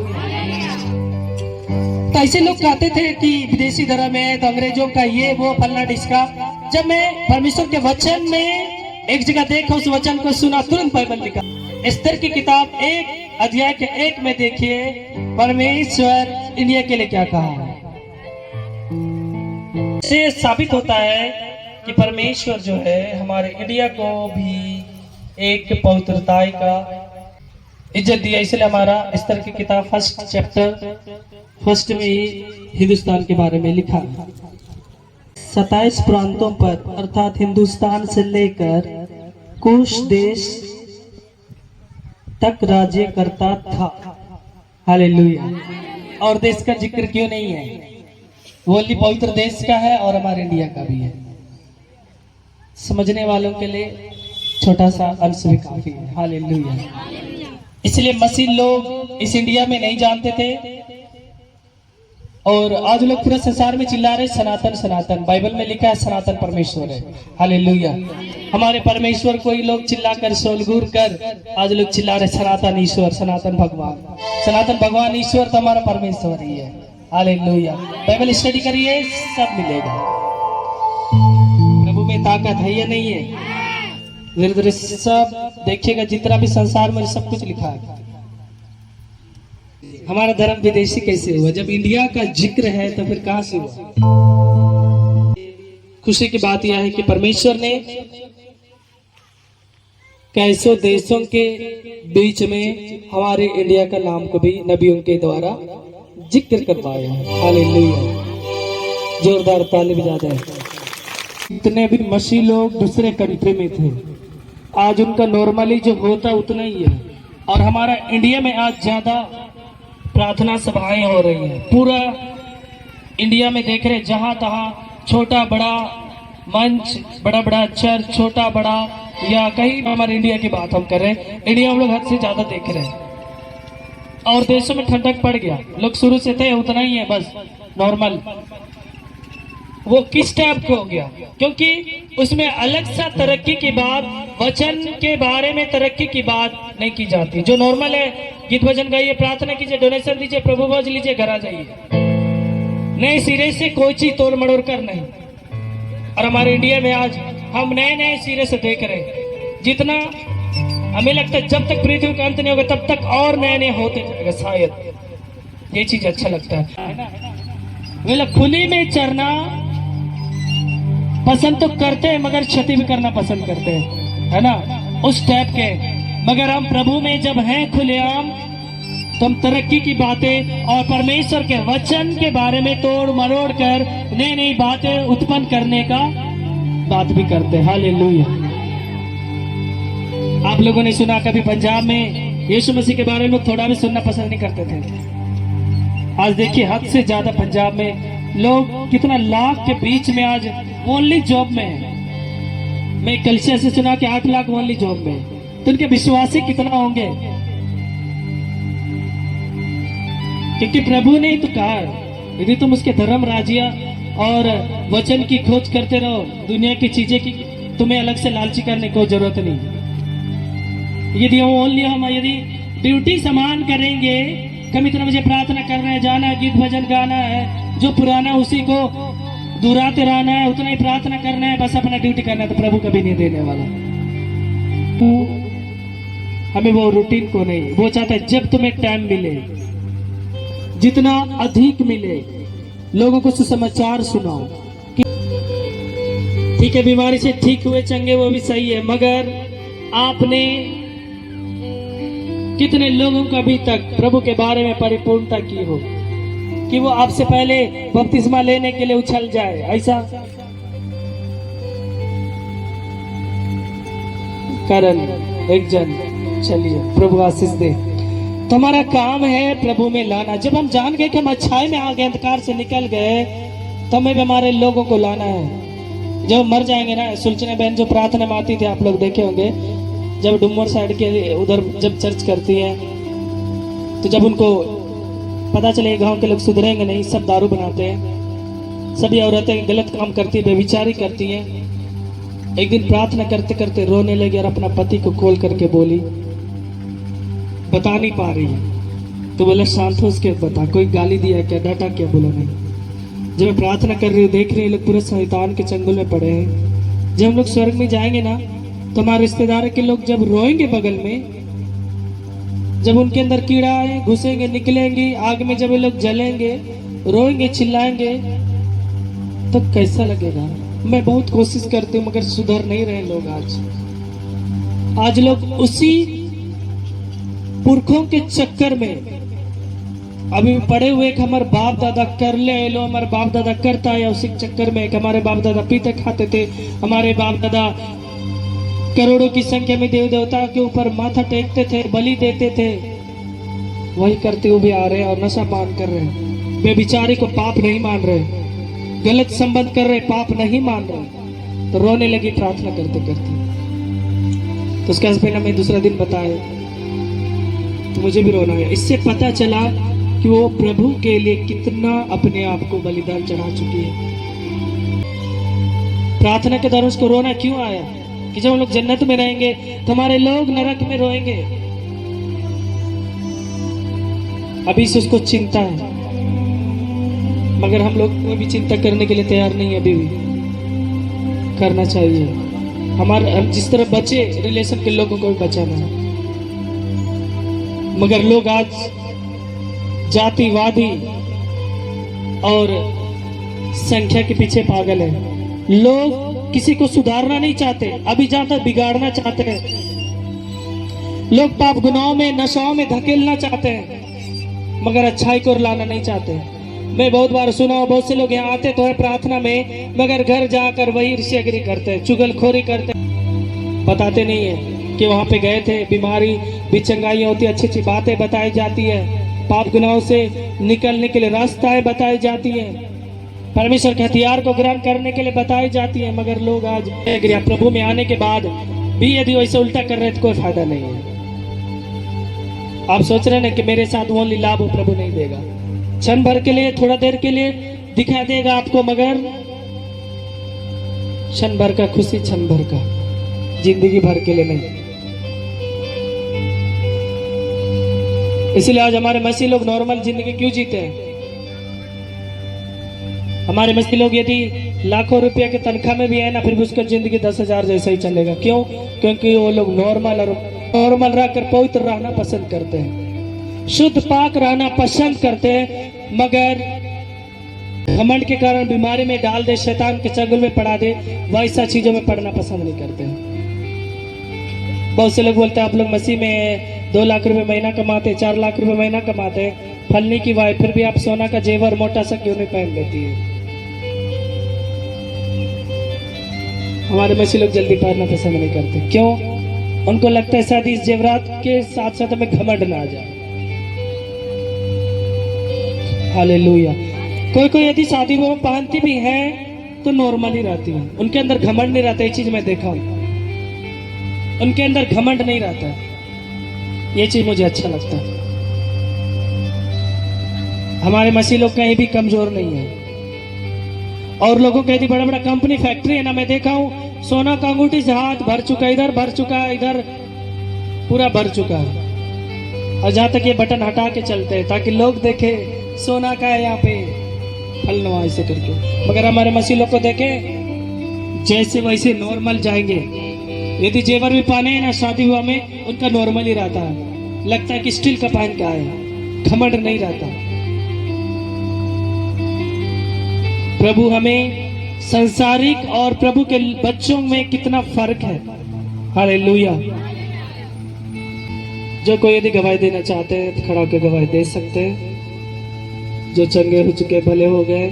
[SPEAKER 1] तो ऐसे लोग कहते थे कि विदेशी धर्म है तो अंग्रेजों का ये वो फलना डिस्का। जब मैं परमेश्वर के वचन में एक जगह देखा, उस वचन को सुना, तुरंत बाइबल लिखा। एस्तर की किताब 1 अध्याय के 1 में देखिए परमेश्वर इंडिया के लिए क्या कहा है। से साबित होता है कि परमेश्वर जो है हमारे इंडिया को भी एक पवित्रता का इज्जत दिया। इसलिए हमारा एस्तर की किताब 1 चैप्टर 1 में ही हिंदुस्तान के बारे में लिखा है। 27 प्रांतों पर, अर्थात हिंदुस्तान से लेकर कुश देश तक राज्य करता था। हालेलुया। और देश का जिक्र क्यों नहीं है? वो ओनली पवित्र देश का है और हमारे इंडिया का भी है। समझने वालों के लिए छोटा सा अंश भी काफी है। हालेलुया। इसलिए मसीह लोग इस इंडिया में नहीं जानते थे और आज लोग पूरे संसार में चिल्ला रहे सनातन सनातन। बाइबल में लिखा है सनातन परमेश्वर है। हालेलुया। हमारे परमेश्वर को ही लोग चिल्लाकर शोलगुर कर आज लोग चिल्ला रहे सनातन ईश्वर, सनातन भगवान। सनातन भगवान ईश्वर तो हमारा परमेश्वर ही है। हालेलुया। बाइबल स्टडी करिए, सब मिलेगा। प्रभु में ताकत है या नहीं है? धीरे धीरे सब देखिएगा, जितना भी संसार में सब कुछ लिखा है। हमारा धर्म विदेशी कैसे हुआ? जब इंडिया का जिक्र है तो फिर कहां से हुआ? खुशी की बात यह है कि परमेश्वर ने कैसो देशों के बीच में हमारे इंडिया का नाम को भी नबियों के द्वारा जिक्र करवाया है। हालेलुया। जोरदार ताली बजा दें। इतने भी मसीह लोग दूसरे कंट्री में थे, आज उनका नॉर्मली जो होता उतना ही है। और हमारा इंडिया में आज ज्यादा प्रार्थना सभाएं हो रही हैं। पूरा इंडिया में देख रहे जहां तहां छोटा बड़ा मंच, बड़ा बड़ा चर्च, छोटा बड़ा, या कहीं हमारे इंडिया की बात हम कर रहे हैं, इंडिया हम लोग हद से ज्यादा देख रहे हैं। और देशों में ठंडक पड़ गया, लोग शुरू से थे उतना ही है, बस नॉर्मल। वो किस टाइप का हो गया? क्योंकि उसमें अलग सा तरक्की की बात, वचन के बारे में तरक्की की बात नहीं की जाती। जो नॉर्मल है, गीत भजन गाइए, प्रार्थना कीजिए, डोनेशन दीजिए, प्रभु भोज लीजिए, घर आ जाइए। नए सिरे से कोई चीज तोड़ मड़ोड़ कर नहीं। और हमारे इंडिया में आज हम नए नए सिरे से देख रहे हैं। जितना हमें लगता है जब तक पृथ्वी का अंत नहीं होगा तब तक और नए नए होते जाएगा। शायद ये चीज अच्छा लगता है ना? वे लोग खुली में चरना पसंद तो करते हैं मगर क्षति भी करना पसंद करते हैं, है ना? उस टाइप के। मगर हम प्रभु में जब हैं खुलेआम तो हम तरक्की की बातें और परमेश्वर के वचन के बारे में तोड़ मरोड़ कर नई नई बातें उत्पन्न करने का बात भी करते हैं। हालेलुया। आप लोगों ने सुना कभी पंजाब में यीशु मसीह के बारे में थोड़ा भी सुनना पसंद नहीं करते थे। आज देखिए हद से ज्यादा पंजाब में लोग कितना लाख के बीच में आज ओनली जॉब में है। मैं कलिसिया से सुना कि 8 लाख ओनली जॉब में, तो उनके विश्वासी कितना होंगे? क्योंकि प्रभु ने ही तो कहा, यदि तुम उसके धर्म राज्य और वचन की खोज करते रहो, दुनिया की चीजें की तुम्हें अलग से लालची करने की जरूरत नहीं। यदि हम यदि ड्यूटी समान करेंगे, कम इतना मुझे प्रार्थना करना है, जाना है, गीत भजन गाना है, जो पुराना उसी को दुहराते रहना है, उतना ही प्रार्थना करना है, बस अपना ड्यूटी करना है, तो प्रभु कभी नहीं देने वाला। हमें वो रूटीन को नहीं, वो चाहता है जब तुम्हें टाइम मिले, जितना अधिक मिले, लोगों को सुसमाचार सुनाओ। ठीक है, बीमारी से ठीक हुए चंगे, वो भी सही है, मगर आपने कितने लोगों को अभी तक प्रभु के बारे में परिपूर्णता की हो कि वो आपसे पहले बपतिस्मा लेने के लिए उछल जाए? ऐसा कारण एक जन, चलिए प्रभु आशीष दे। तो हमारा काम है प्रभु में लाना। जब हम जान गए कि हम अच्छाई में आ गए, अंधकार से निकल गए, तो हमें भी हमारे लोगों को लाना है। जब मर जाएंगे ना, सुलचना बहन जो प्रार्थना में आती थी, आप लोग देखे होंगे, जब डुमर साइड के उधर जब चर्च करती है, तो जब उनको पता चले गांव के लोग सुधरेंगे नहीं, सब दारू बनाते हैं, सभी औरतें गलत काम करती है, बेविचारी करती हैं। एक दिन प्रार्थना करते करते रोने लगी और अपना पति को कॉल करके बोली, बता नहीं पा रही है। तो बोला शांत हो, उसके बता, कोई गाली दिया क्या, डांटा क्या? बोला नहीं। जब मैं प्रार्थना कर रही हूँ, देख रही लोग पूरे शैतान के चंगुल में पड़े हैं। जब हम लोग स्वर्ग में जाएंगे ना, तो हमारे रिश्तेदार के लोग जब रोएंगे बगल में, जब उनके अंदर कीड़ा आए, घुसेंगे, निकलेंगे, आग में जब ये लोग जलेंगे, रोएंगे, चिल्लाएंगे, तो कैसा लगेगा? मैं बहुत कोशिश करती हूँ मगर सुधर नहीं रहे लोग। आज लोग उसी पुरखों के चक्कर में अभी पड़े हुए कि हमारे बाप दादा कर ले लो, हमारे बाप दादा करता है, उसी चक्कर में कि हमारे बाप दादा पीते खाते थे, हमारे बाप दादा करोड़ों की संख्या में देव देवता के ऊपर माथा टेकते थे, बलि देते थे, वही करते हुए आ रहे हैं और नशा पान कर रहे हैं। बेचारे को पाप नहीं मान रहे, गलत संबंध कर रहे, पाप नहीं मान रहे, तो रोने लगी प्रार्थना करते करते। तो उसके हस्बैंड हमें दूसरा दिन बताया तो मुझे भी रोना है। इससे पता चला कि वो प्रभु के लिए कितना अपने आप को बलिदान चढ़ा चुकी है। प्रार्थना के दौरान उसको रोना क्यों आया कि जब हम लोग जन्नत में रहेंगे तो हमारे लोग नरक में रोएंगे। अभी से उसको चिंता है, मगर हम लोग कोई भी चिंता करने के लिए तैयार नहीं है। अभी भी करना चाहिए। हमारे जिस तरह बचे रिलेशन के लोगों को भी बचाना है। मगर लोग आज जातिवादी और संख्या के पीछे पागल है। लोग किसी को सुधारना नहीं चाहते, अभी ज्यादा बिगाड़ना चाहते हैं। लोग पाप गुनाहों में, नशाओं में धकेलना चाहते हैं, मगर अच्छाई को लाना नहीं चाहते। मैं बहुत बार सुना हूं, बहुत से लोग यहाँ आते तो है प्रार्थना में, मगर घर जाकर वही ईर्ष्यागिरी करते हैं, चुगलखोरी करते हैं। बताते नहीं है कि वहां पे गए थे, बीमारी भी चंगाइयां होती है, अच्छी अच्छी बातें बताई जाती है, पाप गुनाहों से निकलने के लिए रास्ताएं बताई जाती है, परमेश्वर के हथियार को ग्रहण करने के लिए बताई जाती है। मगर लोग आज प्रभु में आने के बाद भी यदि वैसे उल्टा कर रहे तो कोई फायदा नहीं है। आप सोच रहे हैं कि मेरे साथ वो लाभ प्रभु नहीं देगा। क्षण भर के लिए, थोड़ा देर के लिए दिखा देगा आपको, मगर क्षण भर का खुशी, क्षण भर का, जिंदगी भर के लिए नहीं। इसलिए आज हमारे मसीह लोग नॉर्मल जिंदगी क्यों जीते हैं? हमारे मसीह लोग यदि लाखों रुपया के तनख्वाह में भी है ना, फिर भी उसका जिंदगी 10,000 जैसा ही चलेगा। क्यों? क्योंकि वो लोग नॉर्मल रहकर पवित्र रहना पसंद करते हैं, शुद्ध पाक रहना पसंद करते हैं, मगर घमंड के कारण बीमारी में डाल दे, शैतान के चंगुल में पड़ा दे, वैसा चीजों में पड़ना पसंद नहीं करते हैं। बहुत से लोग बोलते हैं आप लोग मसीह में 2 लाख रुपए महीना कमाते, 4 लाख रुपए महीना कमाते, फलने की वाई, फिर भी आप सोना का जेवर मोटा सा क्यों नहीं पहन लेती है? हमारे मसीह लोग जल्दी पहनना पसंद नहीं करते। क्यों? उनको लगता है शायद इस जेवरात के साथ साथ हमें घमंड ना आ जाए। हालेलुया। कोई यदि शादी में पहनती भी है तो नॉर्मल ही रहती है, उनके अंदर घमंड नहीं रहता। ये चीज मैं देखा हूं, उनके अंदर घमंड नहीं रहता। ये चीज मुझे अच्छा लगता है। हमारे मसीह लोग कहीं भी कमजोर नहीं है। और लोगों के यदि बड़ा बड़ा कंपनी फैक्ट्री है ना, मैं देखा हूं सोना का अंगूठी से हाथ भर चुका, इधर भर चुका, इधर पूरा भर चुका है। और जहां तक ये बटन हटा के चलते हैं ताकि लोग देखे सोना का है यहाँ पे, फलनवा ऐसे करके। मगर हमारे मसीह लोग को देखे जैसे वैसे नॉर्मल जाएंगे। यदि जेवर भी पहने हैं ना शादी हुआ में, उनका नॉर्मल ही रहता है, लगता है कि स्टील का पहन के आए, घमंड नहीं रहता। प्रभु हमें संसारिक और प्रभु के बच्चों में कितना फर्क है। हालेलुया। जो कोई यदि गवाही देना चाहते हैं तो खड़ा होकर गवाही दे सकते हैं। जो चंगे हो चुके, भले हो गए,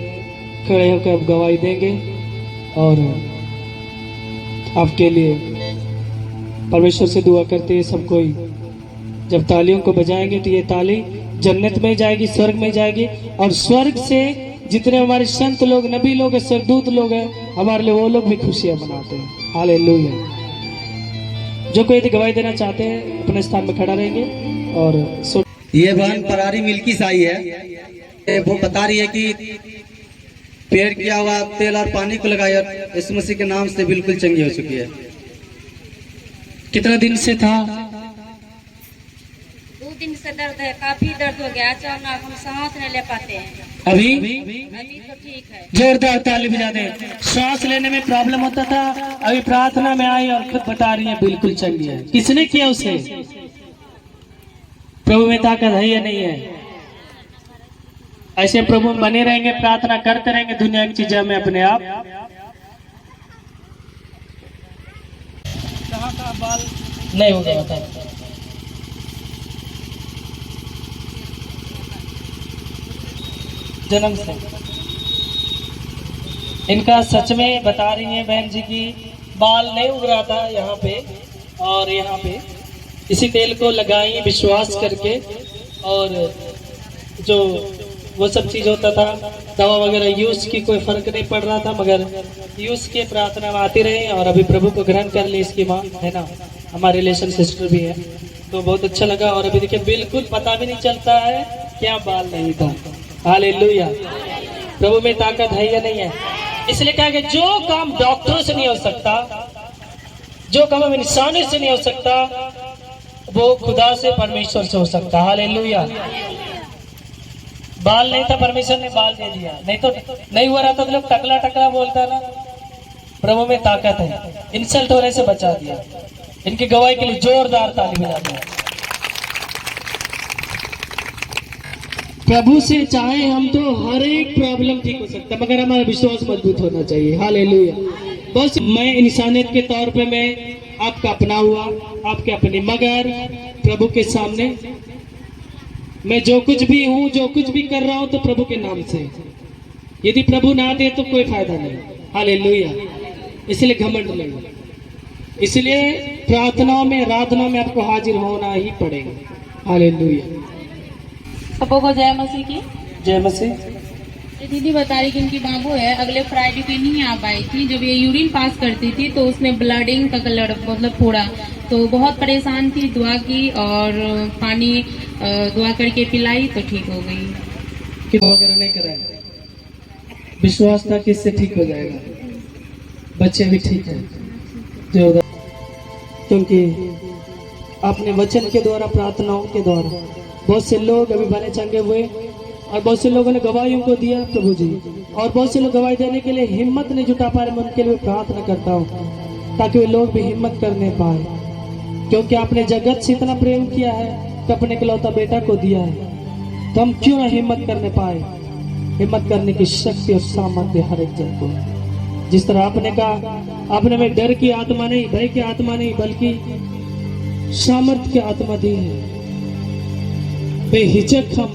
[SPEAKER 1] खड़े होकर अब गवाही देंगे। और आपके लिए परमेश्वर से दुआ करते हैं सब कोई। जब तालियों को बजाएंगे तो ये ताली जन्नत में जाएगी, स्वर्ग में जाएगी, और स्वर्ग से जितने हमारे संत लोग, नबी लोग, सरदूत लोग हैं, हमारे लिए वो लोग भी खुशियां मनाते हैं। हालेलुया। जो कोई यदि गवाही देना चाहते हैं अपने स्थान में खड़ा रहेंगे। और
[SPEAKER 2] ये बहन परारी मिल्की साई है, वो बता रही है कि पेड़ किया हुआ तेल और पानी को लगाया, यीशु मसीह के नाम से बिल्कुल चंगी हो चुकी है।
[SPEAKER 1] कितना दिन से था?
[SPEAKER 3] 2 दिन से दर्द है, काफी दर्द हो गया, अचानक हम सांस नहीं ले पाते हैं।
[SPEAKER 1] अभी
[SPEAKER 3] तो ठीक है।
[SPEAKER 1] जोरदार ताली बजा दे। श्वास लेने में प्रॉब्लम होता था, अभी प्रार्थना में आई और खुद बता रही है बिल्कुल चंगी है। किसने किया उसे? प्रभु में ताकत है या नहीं है? ऐसे प्रभु में बने रहेंगे, प्रार्थना करते रहेंगे, दुनिया की चीजें में अपने आप कहाँ का बाल नहीं हो गया होता। जन्म से इनका सच में बता रही है बहन जी की बाल नहीं उग रहा था यहाँ पे, और यहाँ पे इसी तेल को लगाई विश्वास करके, और जो वो सब चीज होता था, दवा वगैरह यूज की कोई फर्क नहीं पड़ रहा था, मगर यूज के प्रार्थना में आती रही और अभी प्रभु को ग्रहण कर ली इसकी माँ है ना, हमारे रिलेशन सिस्टर भी है, तो बहुत अच्छा लगा। और अभी देखिए बिल्कुल पता भी नहीं चलता है क्या बाल नहीं था। हालेलुया, प्रभु में ताकत है या नहीं है? इसलिए कहा कि जो काम डॉक्टरों से नहीं हो सकता, जो काम इंसानों से नहीं हो सकता, वो खुदा से परमेश्वर से हो सकता। हालेलुया। बाल नहीं था, परमेश्वर ने बाल दे दिया, नहीं तो नहीं हुआ रहता तो लोग टकला टकला बोलता ना। प्रभु में ताकत है, इंसल्ट होने से बचा दिया। इनकी गवाही के लिए जोरदार ताली बजाते हैं। प्रभु से चाहे हम तो हर एक प्रॉब्लम ठीक हो सकता है, मगर हमारा विश्वास मजबूत होना चाहिए। हालेलुया। बस मैं इंसानियत के तौर पे मैं आपका अपना हुआ, आपके अपने, मगर प्रभु के सामने मैं जो कुछ भी हूँ, जो कुछ भी कर रहा हूँ तो प्रभु के नाम से। यदि प्रभु ना दे तो कोई फायदा नहीं। हालेलुया। इसलिए घमंड नहीं, इसलिए प्रार्थनाओं में, आराधना में आपको हाजिर होना ही पड़ेगा। हालेलुया।
[SPEAKER 3] सबों को जय मसीह की।
[SPEAKER 1] जय मसीह।
[SPEAKER 4] ये दीदी बता रही कि इनकी बाबू है, अगले फ्राइडे पे नहीं आ पाई थी। जब ये यूरिन पास करती थी तो उसमें ब्लडिंग का कलर मतलब थोड़ा, तो बहुत परेशान थी। दुआ की और पानी दुआ करके पिलाई तो ठीक हो गई।
[SPEAKER 1] कि वगैरह नहीं कराए, विश्वास था कि इससे ठीक हो जाएगा, बच्चे भी ठीक है, क्योंकि आपने वचन के द्वारा, प्रार्थनाओं के द्वारा बहुत से लोग अभी बने चंगे हुए, और बहुत से लोगों ने गवाहियों को दिया प्रभु जी, और बहुत से लोग गवाही देने के लिए हिम्मत नहीं जुटा पा रहे। मैं उनके लिए प्रार्थना करता हूँ ताकि वे लोग भी हिम्मत करने पाए, क्योंकि आपने जगत से इतना प्रेम किया है कि अपने इकलौता बेटा को दिया है, तो हम क्यों ना हिम्मत करने पाए। हिम्मत करने की शक्ति और सामर्थ्य हर एक जन को, जिस तरह आपने कहा, आपने में डर की आत्मा नहीं, भय की आत्मा नहीं, बल्कि सामर्थ्य की आत्मा दी है। बेहिचक हम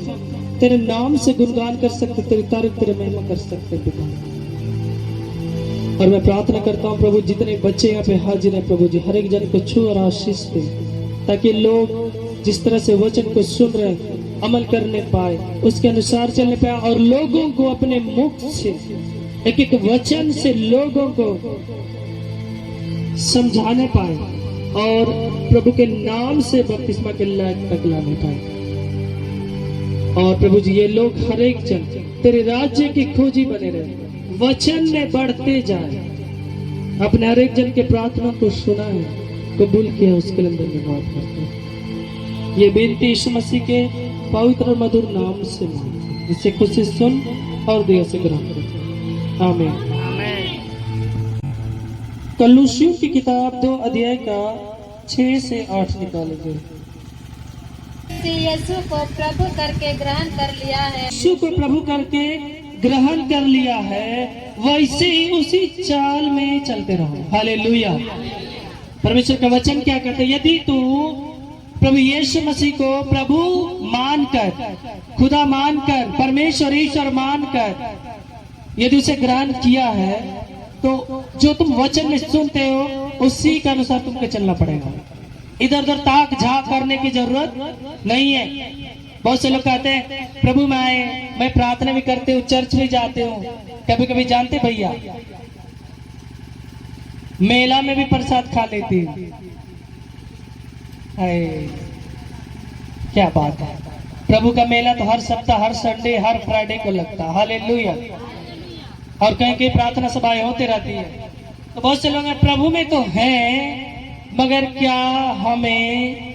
[SPEAKER 1] तेरे नाम से गुणगान कर सकते, तेरी तारीफ, तेरे महिमा कर सकते पिता। और मैं प्रार्थना करता हूँ प्रभु, जितने बच्चे यहाँ पे हाजिर है प्रभु जी, हर एक जन को छू और आशीष दे, ताकि लोग जिस तरह से वचन को सुन रहे अमल करने पाए, उसके अनुसार चलने पाए, और लोगों को अपने मुख से एक एक वचन से लोगों को समझाने पाए, और प्रभु के नाम से बपतिस्मा के लायक तक लाने पाए। और प्रभु जी ये लोग हर एक जन तेरे राज्य की खोजी बने रहे, वचन में बढ़ते जाए, अपने हर एक जन के प्रार्थना को सुना है, कबूल किया, उसके लिए धन्यवाद करते हैं। ये बेनती यीशु मसीह के पवित्र और मधुर नाम से मांगते, जिसे खुशी सुन और दया से ग्रहण करते। आमीन। कलुसियों की किताब 2 अध्याय का 6 से 8 निकालेंगे।
[SPEAKER 5] यीशु को प्रभु करके ग्रहण कर लिया है,
[SPEAKER 1] यीशु को प्रभु करके ग्रहण कर लिया है, वैसे ही उसी चाल में चलते रहो। हालेलुया। परमेश्वर का वचन क्या कहते हैं? यदि तू प्रभु यीशु मसीह को प्रभु मानकर, खुदा मानकर, परमेश्वर ईश्वर मानकर यदि उसे ग्रहण किया है, तो जो तुम वचन में सुनते हो उसी के अनुसार तुमको चलना पड़ेगा। इधर उधर ताक झाक करने की जरूरत नहीं है। बहुत से लोग कहते हैं प्रभु मैं प्रार्थना भी करते हूँ, चर्च भी जाते हूँ, कभी कभी जानते भैया मेला में भी प्रसाद खा लेती हूँ। क्या बात है, प्रभु का मेला तो हर सप्ताह, हर संडे, हर फ्राइडे को लगता है। हालेलुया। और कहीं कहीं प्रार्थना सभाएं होती रहती है। तो बहुत से लोग प्रभु में तो हैं, मगर क्या हमें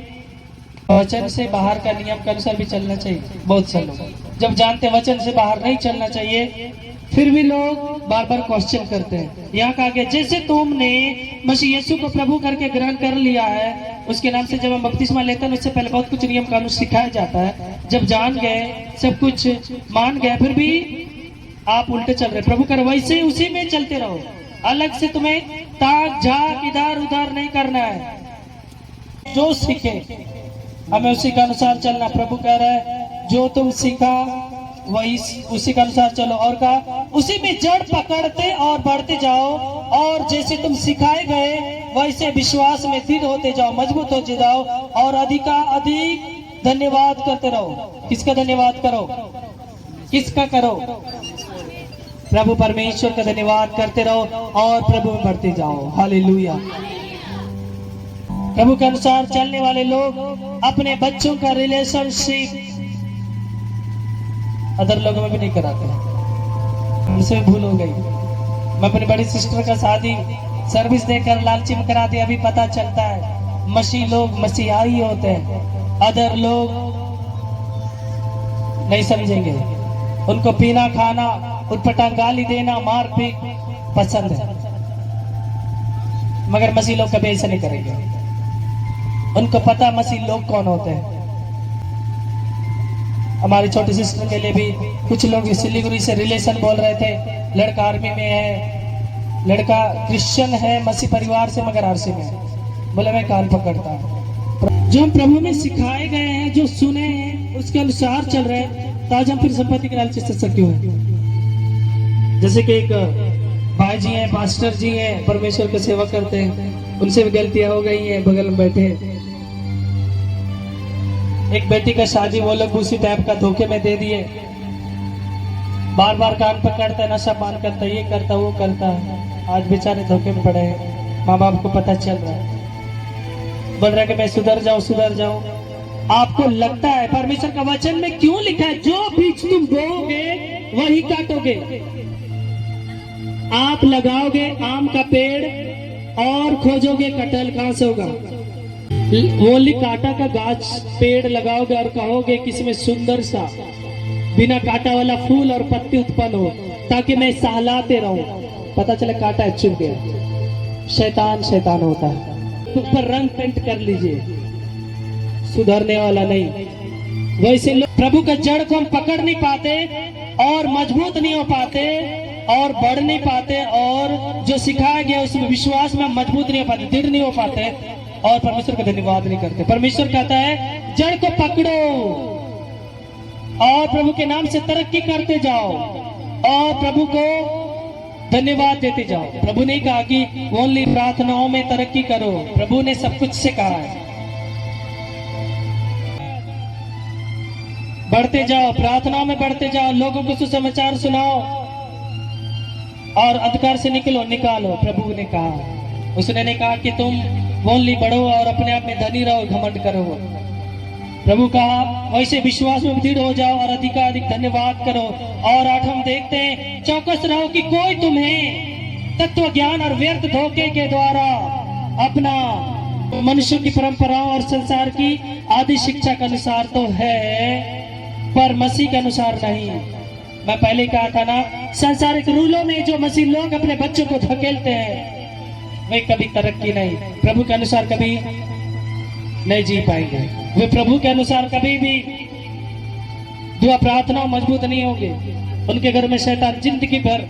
[SPEAKER 1] वचन से बाहर का नियम के अनुसार भी चलना चाहिए? बहुत से लोग जब जानते वचन से बाहर नहीं चलना चाहिए, फिर भी लोग बार बार क्वेश्चन करते हैं। यहाँ कहा गया जैसे तुमने मसीह यीशु को प्रभु करके ग्रहण कर लिया है, उसके नाम से जब हम बपतिस्मा लेते हैं उससे पहले बहुत कुछ नियम कानून सिखाया जाता है। जब जान गए, सब कुछ मान गए, फिर भी आप उल्टे चल रहे प्रभु कर, वैसे उसी में चलते रहो। अलग से तुम्हें ताक झाक इधर उधर नहीं करना है। जो सीखे हमें उसी के अनुसार चलना। प्रभु कह रहा है जो तुम सीखा वही उसी के अनुसार चलो, और कहा उसी में जड़ पकड़ते और बढ़ते जाओ, और जैसे तुम सिखाए गए वैसे विश्वास में दृढ़ होते जाओ, मजबूत होते जाओ और अधिक धन्यवाद करते रहो। किसका धन्यवाद करो? किसका करो? प्रभु परमेश्वर का धन्यवाद करते रहो और प्रभु में बढ़ते जाओ। हालेलुया। प्रभु के अनुसार चलने वाले लोग अपने बच्चों का रिलेशनशिप अदर लोगों में भी नहीं कराते। मुझसे भूल हो गई। मैं अपनी बड़ी सिस्टर का शादी सर्विस देकर लालची में करा दिया। अभी पता चलता है मसीह लोग मसीहाई होते हैं, अदर लोग नहीं समझेंगे। उनको पीना खाना, उठपटांग गाली देना, मारपीट पसंद है, मगर मसीह लोग कभी ऐसा नहीं करेंगे। उनको पता मसीह लोग कौन होते हैं। हमारी छोटी सिस्टर के लिए भी कुछ लोग सिलीगुड़ी से रिलेशन बोल रहे थे। लड़का आर्मी में है, लड़का क्रिश्चियन है, मसीह परिवार से, मगर आरसी में है। बोले मैं कान पकड़ता हूँ। जो हम प्रभु में सिखाए गए हैं, जो सुने हैं, उसके अनुसार चल रहे हैं, तो आज हम फिर संपत्ति के लालची से क्यों हैं? जैसे कि एक भाई जी हैं, पास्टर जी हैं, परमेश्वर की सेवा करते हैं, उनसे भी गलतियां हो गई हैं। बगल में बैठे एक बेटी का शादी वो लोग उसी टाइप का धोखे में दे दिए। बार बार कान पकड़ता है, नशा पान करता है, ये करता वो करता है। आज बेचारे धोखे में पड़े हैं। माँ बाप को पता चल रहा है, बोल रहा है कि मैं सुधर जाऊं, सुधर जाऊं। आपको लगता है परमेश्वर का वचन में क्यों लिखा है, जो बीज तुम बोओगे वही काटोगे। आप लगाओगे आम का पेड़ और खोजोगे कटहल कहां से होगा। ओनली कांटा का गाछ पेड़ लगाओगे और कहोगे कि इसमें सुंदर सा बिना कांटा वाला फूल और पत्ती उत्पन्न हो, ताकि मैं सहलाते रहूं। पता चले कांटा चुभ गया। शैतान शैतान होता है। ऊपर रंग पेंट कर लीजिए, सुधरने वाला नहीं। वैसे लोग प्रभु का जड़ को हम पकड़ नहीं पाते और मजबूत नहीं हो पाते और बढ़ नहीं पाते, और जो सिखाया गया उसमें विश्वास में मजबूत नहीं हो पाते, दृढ़ नहीं हो पाते और परमेश्वर का धन्यवाद नहीं करते। परमेश्वर कहता है जड़ को पकड़ो और प्रभु के नाम से तरक्की करते जाओ और प्रभु को धन्यवाद देते जाओ। प्रभु ने कहा कि ओनली प्रार्थनाओं में तरक्की करो। प्रभु ने सब कुछ से कहा है, बढ़ते जाओ, प्रार्थनाओं में बढ़ते जाओ, लोगों को सुसमाचार सुनाओ और अंधकार से निकालो। प्रभु ने कहा, उसने नहीं कहा कि तुम ओनली बढ़ो और अपने आप में धनी रहो, घमंड करो। प्रभु कहा वैसे विश्वास में दृढ़ हो जाओ और अधिकाधिक धन्यवाद करो। और 8 हम देखते हैं, चौकस रहो कि कोई तुम्हें तत्व ज्ञान और व्यर्थ धोखे के द्वारा अपना मनुष्य की परंपराओं और संसार की आदि शिक्षा के अनुसार तो है, पर मसीह के अनुसार नहीं। मैं पहले कहा था ना, संसारिक रूलों में जो मसीह लोग अपने बच्चों को धकेलते हैं वे कभी तरक्की नहीं, प्रभु के अनुसार कभी नहीं जी पाएंगे। वे प्रभु के अनुसार कभी भी दुआ प्रार्थना मजबूत नहीं होंगे। उनके घर में शैतान जिंदगी भर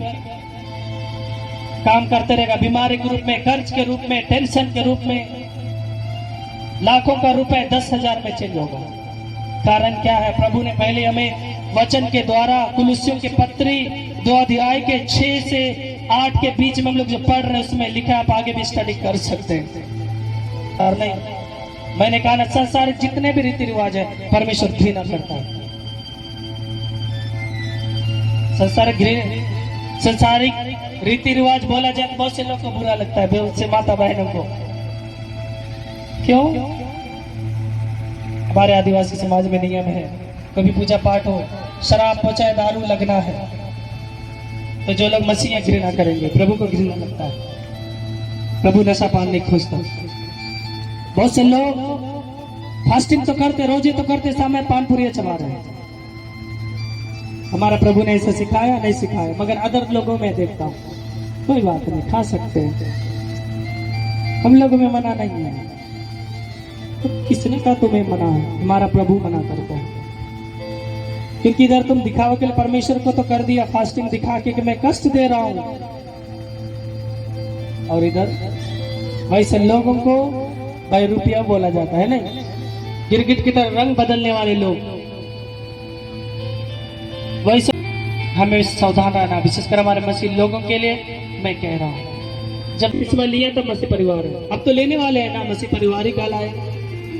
[SPEAKER 1] काम करते रहेगा, बीमारी के रूप में, कर्ज के रूप में, टेंशन के रूप में। लाखों का रुपए 10,000 में चेंज होगा। कारण क्या है? प्रभु ने पहले हमें वचन के द्वारा कुलुस्सियों के पत्री 2 अध्याय के 6 से 8 के बीच में हम लोग जो पढ़ रहे हैं उसमें लिखा, आप आगे भी स्टडी कर सकते हैं। और नहीं, मैंने कहा ना, संसारिक जितने भी रीति रिवाज है परमेश्वर घृणा करता है। संसारिक रीति रिवाज बोला जाए तो बहुत से लोग को बुरा लगता है, बहुत से माता बहनों को। क्यों? हमारे आदिवासी समाज में नियम है, कभी पूजा पाठ हो, शराब हो चाहे दारू लगना है, तो जो लोग मसीह घृणा करेंगे, प्रभु को घृणा लगता है। प्रभु नशा पान नहीं खोजता। बहुत से लोग फास्टिंग तो करते, रोजे तो करते, सामने पान पुरिया चबा रहे हैं। हमारा प्रभु ने ऐसा सिखाया नहीं सिखाया, मगर अदर लोगों में देखता हूं कोई बात नहीं, खा सकते हैं, हम लोगों में मना नहीं है। तो किसने कहा तुम्हें मना है? हमारा प्रभु मना करता है। क्योंकि इधर तुम दिखावे के लिए परमेश्वर को तो कर दिया फास्टिंग दिखा के कि मैं कष्ट दे रहा हूं, और इधर वैसे लोगों को भाई रुपया बोला जाता है। नहीं, गिरगिट की तरह रंग बदलने वाले लोग। वैसे हमें सावधान रहना, विशेषकर हमारे मसीह लोगों के लिए मैं कह रहा हूं। जब इसमें लिया तब मसीह परिवार है, अब तो लेने वाले हैं ना, मसीह परिवार ही कहलाए।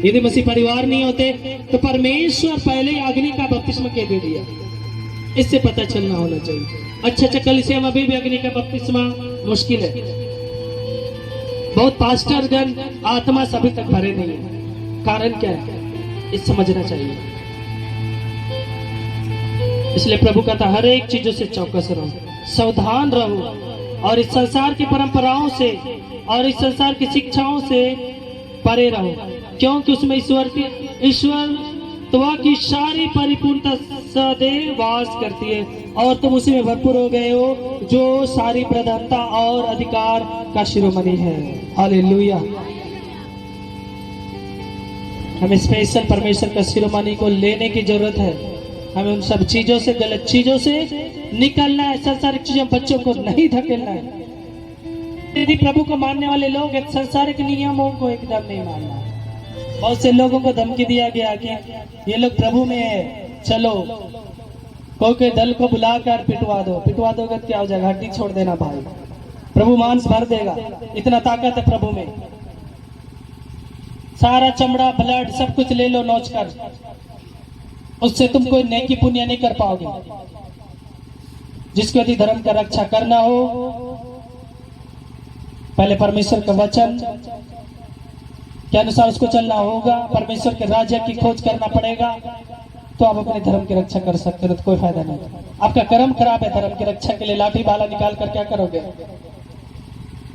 [SPEAKER 1] यदि मसीह परिवार नहीं होते तो परमेश्वर पहले ही अग्नि का बपतिस्मा के दे दिया। इससे पता चलना होना चाहिए। अच्छा कल से हम अभी भी अग्नि का बपतिस्मा मुश्किल है। बहुत पास्टरगण आत्मा से अभी तक भरे नहीं है। कारण क्या है, इस समझना चाहिए। इसलिए प्रभु कहता हर एक चीजों से चौकस रहो, सावधान रहो, और इस संसार की परंपराओं से और इस संसार की शिक्षाओं से परे रहो, क्योंकि उसमें ईश्वर की सारी परिपूर्णता सदैव वास करती है, और तुम उसी में भरपूर हो गए हो जो सारी प्रधानता और अधिकार का शिरोमणि है। हालेलुया। हमें स्पेशल परमेश्वर का शिरोमणि को लेने की जरूरत है। हमें उन सब चीजों से, गलत चीजों से निकलना है। संसारिक चीजों बच्चों को नहीं धकेलना है। यदि प्रभु को मानने वाले लोग संसारिक नियमों को एकदम नहीं मानना। बहुत से लोगों को धमकी दिया गया कि ये लोग प्रभु में है, चलो कोई दल को बुलाकर पिटवा दोगे क्या हो जाएगा, हड्डी छोड़ देना भाई, प्रभु मांस भर देगा, इतना ताकत है प्रभु में। सारा चमड़ा ब्लड सब कुछ ले लो नोच कर, उससे तुम कोई नेकी पुण्य नहीं कर पाओगे। जिसको यदि धर्म का रक्षा करना हो, पहले परमेश्वर का वचन के अनुसार उसको चलना होगा, परमेश्वर के राज्य की खोज करना पड़ेगा, तो आप अपने धर्म की रक्षा कर सकते हो। तो कोई फायदा नहीं। आपका कर्म खराब है, धर्म की रक्षा के लिए लाठी भाला निकाल कर क्या करोगे?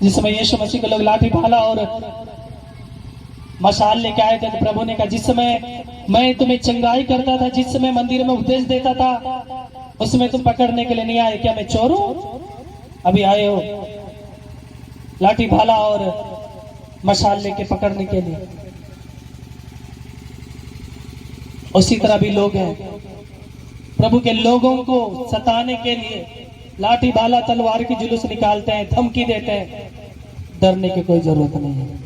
[SPEAKER 1] जिस समय यीशु मसीह के लोग लाठी भाला और मशाल लेके आए थे, तो प्रभु ने कहा जिस समय मैं तुम्हें चंगाई करता था, जिस समय मंदिर में उपदेश देता था, उसमें तुम पकड़ने के लिए नहीं आए, क्या मैं चोर हूं? अभी आए हो लाठी भाला और मशाल लेके पकड़ने के लिए। उसी तरह भी लोग हैं, प्रभु के लोगों को सताने के लिए लाठी भाला तलवार की जुलूस निकालते हैं, धमकी देते हैं। डरने की कोई जरूरत नहीं है।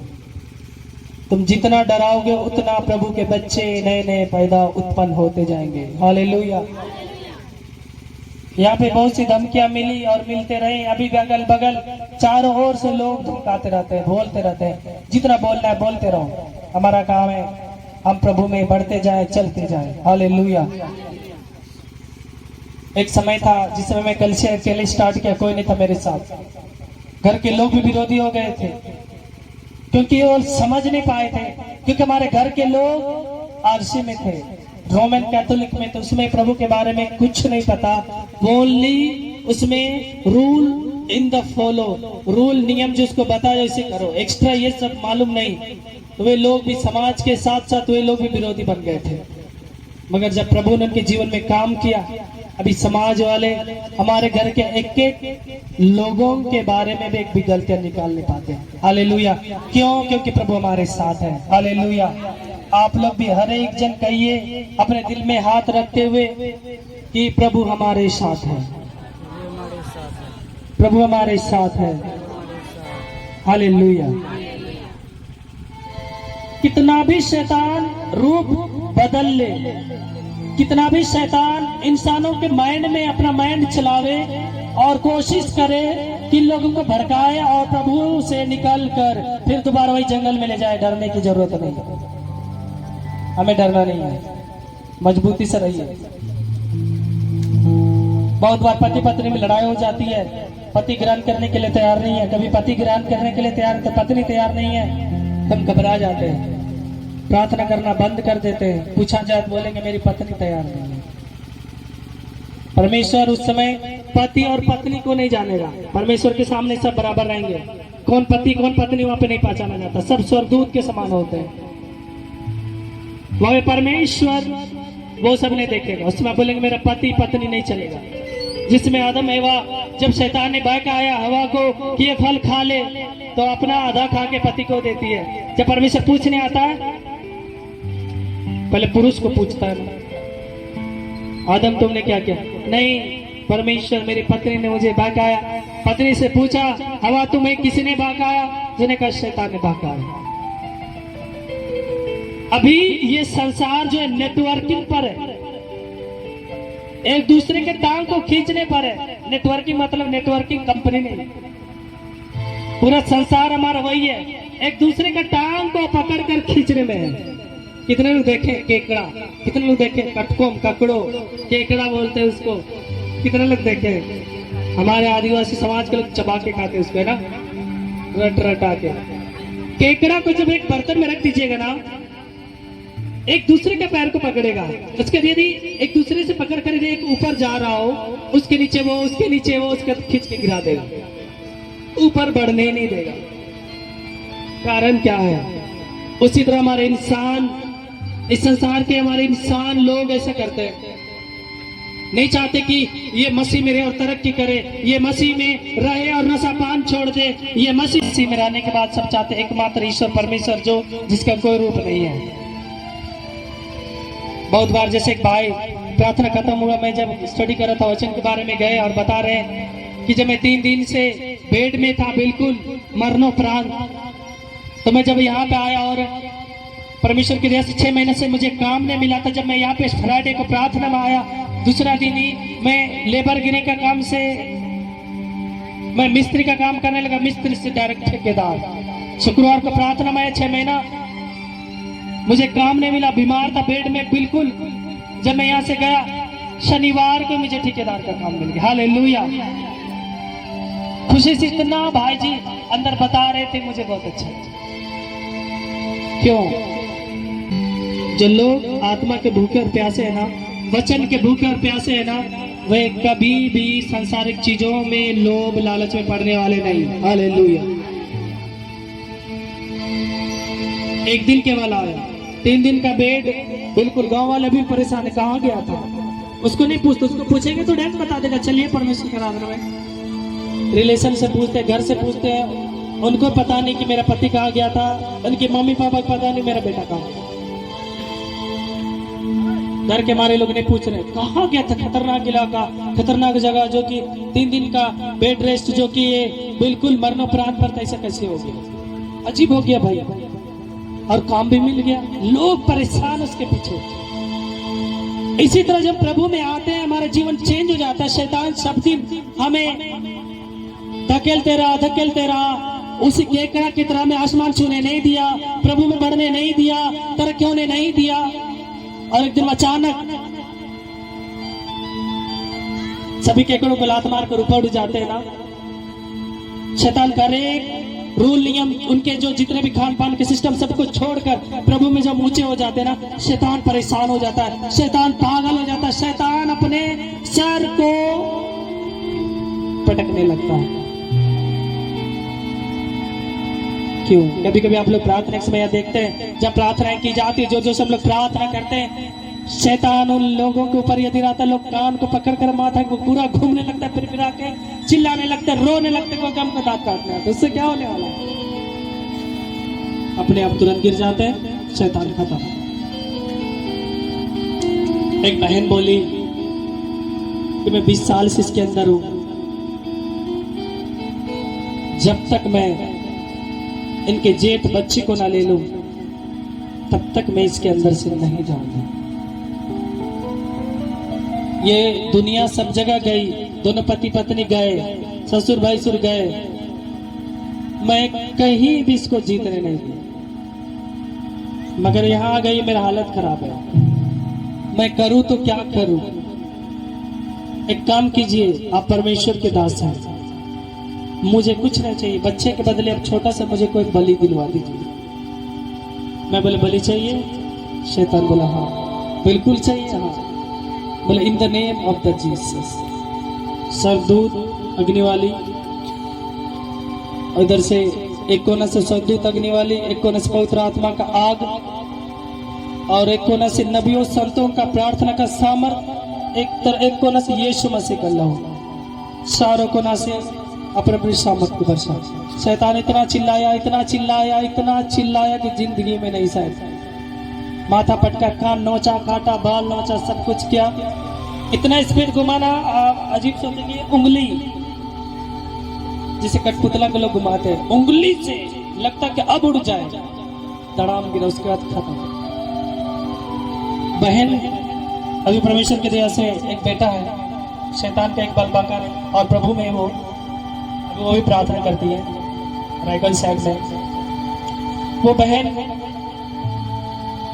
[SPEAKER 1] तुम जितना डराओगे उतना प्रभु के बच्चे नए नए पैदा उत्पन्न होते जाएंगे। हालेलुया। यहाँ पे बहुत सी धमकियां मिली और मिलते रहे। अभी भी अगल बगल चारों ओर से लोग धमकाते रहते हैं, बोलते रहते हैं। जितना बोलना है बोलते रहो, हमारा काम है हम प्रभु में बढ़ते जाए, चलते जाए। हालेलुया। एक समय था जिस समय मैं कल से अकेले स्टार्ट किया, कोई नहीं था मेरे साथ। घर के लोग भी विरोधी हो गए थे, क्योंकि वो समझ नहीं पाए थे, क्योंकि हमारे घर के लोग आरसी में थे, रोमन कैथोलिक में, तो उसमें प्रभु के बारे में कुछ नहीं पता। ओनली उसमें rule in the follow, rule नियम जो उसको बताया इसे करो, एक्स्ट्रा ये सब मालूम नहीं। तो वे लोग भी समाज के साथ साथ वे लोग भी विरोधी बन गए थे। मगर जब प्रभु ने उनके जीवन में काम किया, अभी समाज वाले हमारे घर के एक एक लोगों के बारे में भी एक भी गलतियां निकाल नहीं पाते। हालेलुया। क्यों? क्योंकि प्रभु हमारे साथ है। हालेलुया। आप लोग भी हर एक जन कहिए अपने दिल में हाथ रखते हुए कि प्रभु हमारे साथ है, प्रभु हमारे साथ है। हालेलुया। कितना भी शैतान रूप बदल ले, कितना भी शैतान इंसानों के माइंड में अपना माइंड चलावे और कोशिश करे कि लोगों को भड़काए और प्रभु से निकल कर फिर दोबारा वही जंगल में ले जाए, डरने की जरूरत नहीं। हमें डरना नहीं है, मजबूती से रहिए। बहुत बार पति पत्नी में लड़ाई हो जाती है, पति ग्रहण करने के लिए तैयार नहीं है, कभी पति ग्रहण करने के लिए तैयार तो पत्नी तैयार नहीं है, तुम घबरा जाते हैं, प्रार्थना करना बंद कर देते हैं। पूछा जाए तो बोलेंगे मेरी पत्नी तैयार नहीं है। परमेश्वर उस समय पति और पत्नी को नहीं जानेगा, परमेश्वर के सामने सब बराबर रहेंगे। कौन पति कौन पत्नी वहां पे नहीं पहचाना जाता, सब स्वर्गदूत के समान होते हैं। वह परमेश्वर वो सब नहीं देखेगा, उसमें बोलेंगे मेरा पति पत्नी नहीं चलेगा। जिसमें आदम एवा जब शैतान ने बहकाया हवा को कि ये फल खा ले, तो अपना आधा खा के पति को देती है। जब परमेश्वर पूछने आता है पहले पुरुष को पूछता है, आदम तुमने क्या किया? नहीं, परमेश्वर मेरी पत्नी ने मुझे बहकाया। पत्नी से पूछा हवा तुम्हें किसने बहकाया? जिन्हें कहा शैतान ने बहकाया। अभी ये संसार जो है नेटवर्किंग पर है, एक दूसरे के टांग को खींचने पर है। नेटवर्किंग मतलब नेटवर्किंग कंपनी नहीं, पूरा संसार हमारा वही है, एक दूसरे का टांग को पकड़ कर खींचने में है। कितने लोग देखे केकड़ा, कितने लोग देखे कटकोम, ककड़ो, केकड़ा बोलते हैं उसको, कितने लोग देखे। हमारे आदिवासी समाज के लोग चबा के खाते उसको, है ना, रट रटा के। केकड़ा को जब एक बर्तन में रख दीजिएगा ना, एक दूसरे के पैर को पकड़ेगा, उसके यदि एक दूसरे से पकड़ कर एक ऊपर जा रहा हो, उसके नीचे वो, उसके नीचे वो, उसके खींच के गिरा देगा, ऊपर बढ़ने नहीं देगा। कारण क्या है? उसी तरह हमारे इंसान, इस संसार के हमारे इंसान लोग ऐसा करते हैं, नहीं चाहते कि ये मसीह में रहे और तरक्की करे, ये मसीह में रहे और नशा पान छोड़ दे, ये मसीह में रहने के बाद सब चाहते एकमात्र ईश्वर परमेश्वर जो जिसका कोई रूप नहीं है। बहुत बार जैसे एक भाई, प्रार्थना खत्म हुआ, मैं जब स्टडी कर रहा था वचन के बारे में, गए और बता रहे हैं कि जब मैं 3 दिन से बेड में था, बिल्कुल मरणोपरांत, तो मैं जब यहाँ पे आया और परमेश्वर की दया से 6 महीने से मुझे काम नहीं मिला था। जब मैं यहाँ पे फ्राइडे को प्रार्थना में आया, दूसरा दिन ही मैं लेबर गिरी का काम से मैं मिस्त्री का काम करने लगा, मिस्त्री से डायरेक्ट ठेकेदार। शुक्रवार को प्रार्थना में आया, 6 महीना मुझे काम नहीं मिला, बीमार था बेड में बिल्कुल। जब मैं यहाँ से गया, शनिवार को मुझे ठेकेदार का काम मिल गया। हालेलुया। खुशी से इतना भाई जी अंदर बता रहे थे, मुझे बहुत अच्छा। क्यों? जो लोग आत्मा के भूखे और प्यासे है ना, वचन के भूखे और प्यासे है ना, वे कभी भी सांसारिक चीजों में लोभ लालच में पड़ने वाले नहीं। हालेलुया। एक दिन केवल आया, 3 दिन का बेड, बिल्कुल गांव वाले भी परेशान है, कहाँ गया था उसको नहीं पूछते, उसको पूछेंगे तो डायरेक्ट बता देगा, चलिए परमेश्वर के आराधना में। रिलेशन से पूछते, घर से पूछते हैं, उनको पता नहीं कि मेरा पति कहाँ गया था, उनके मम्मी पापा को पता नहीं मेरा बेटा कहाँ। घर के हमारे लोग नहीं पूछ रहे कहाँ गया था, खतरनाक इलाका, खतरनाक जगह, जो कि 3 दिन का बेड रेस्ट, जो कि ये बिल्कुल मरणोपरांत पर, ऐसा कैसे हो गया? अजीब हो गया भाई। और काम भी मिल गया, लोग परेशान उसके पीछे। इसी तरह जब प्रभु में आते हैं, हमारा जीवन चेंज हो जाता है। शैतान सब दिन हमें धकेलते रहा, उसी केकड़ा की तरह में आसमान छूने नहीं दिया, प्रभु में बढ़ने नहीं दिया, तरक्की होने नहीं दिया। और एक दिन अचानक सभी केकड़ों को लात मार कर ऊपर उड़ जाते हैं ना। शैतान करे रूल नियम, उनके जो जितने भी खान पान के सिस्टम, सबको छोड़कर प्रभु में जब ऊंचे हो जाते हैं ना, शैतान परेशान हो जाता है, शैतान पागल हो जाता है, शैतान अपने सर को पटकने लगता है। क्यों? कभी कभी आप लोग प्रार्थना के समय देखते हैं, जब प्रार्थनाएं की जाती है, जो सब लोग प्रार्थना करते हैं, शैतान उन लोगों के ऊपर यदि रहता, लोग कान को पकड़कर माथा को पूरा घूमने लगता है, फिर फिरा के चिल्लाने लगता है, रोने लगते, कोई गम का दांत काटने आता है। उससे क्या होने वाला है? अपने आप तुरंत गिर जाते हैं, शैतान खत्म। एक बहन बोली कि मैं 20 साल से इसके अंदर हूं, जब तक मैं इनके जेठ बच्ची को ना ले लूं, तब तक मैं इसके अंदर से नहीं जाऊंगा। ये दुनिया सब जगह गई, दोनों पति पत्नी गए, ससुर भाईसुर गए, मैं कहीं भी इसको जीतने नहीं दिया। मगर यहाँ आ गई, मेरा हालत खराब है, मैं करूं तो क्या करूं? एक काम कीजिए, आप परमेश्वर के दास हैं, मुझे कुछ नहीं चाहिए, बच्चे के बदले अब छोटा सा मुझे कोई बलि दिलवा दीजिए। मैं बोले बलि चाहिए? शैतान बोला हाँ। बिल्कुल चाहिए? हाँ। बोले in the name of the Jesus. सरदूत अग्नि वाली, इधर से एक कोना से सरदूत अग्नि वाली, एक कोना से पवित्र आत्मा का आग, और एक कोना से नबियों संतों का प्रार्थना का सामर्थ, एक कोना से यीशु मसीह का लहू, चारों कोना से अपने सामर्थ को बरसा। शैतान इतना चिल्लाया, इतना चिल्लाया, इतना चिल्लाया कि जिंदगी में नहीं सह। माथा पटका, कान नोचा, काटा, बाल नोचा, सब कुछ किया। इतना स्पीड घुमाना, आप अजीब सोचेंगे, उंगली जिसे कठपुतला के लोग घुमाते हैं, उंगली से लगता कि अब उड़ जाए, तड़ाम गिरा, उसके बाद खत्म। बहन अभी परमेश्वर की दया से एक बेटा है, शैतान का एक बल बाकर, और प्रभु में वो भी प्रार्थना करती है। रायगढ़ साइड में। वो बहन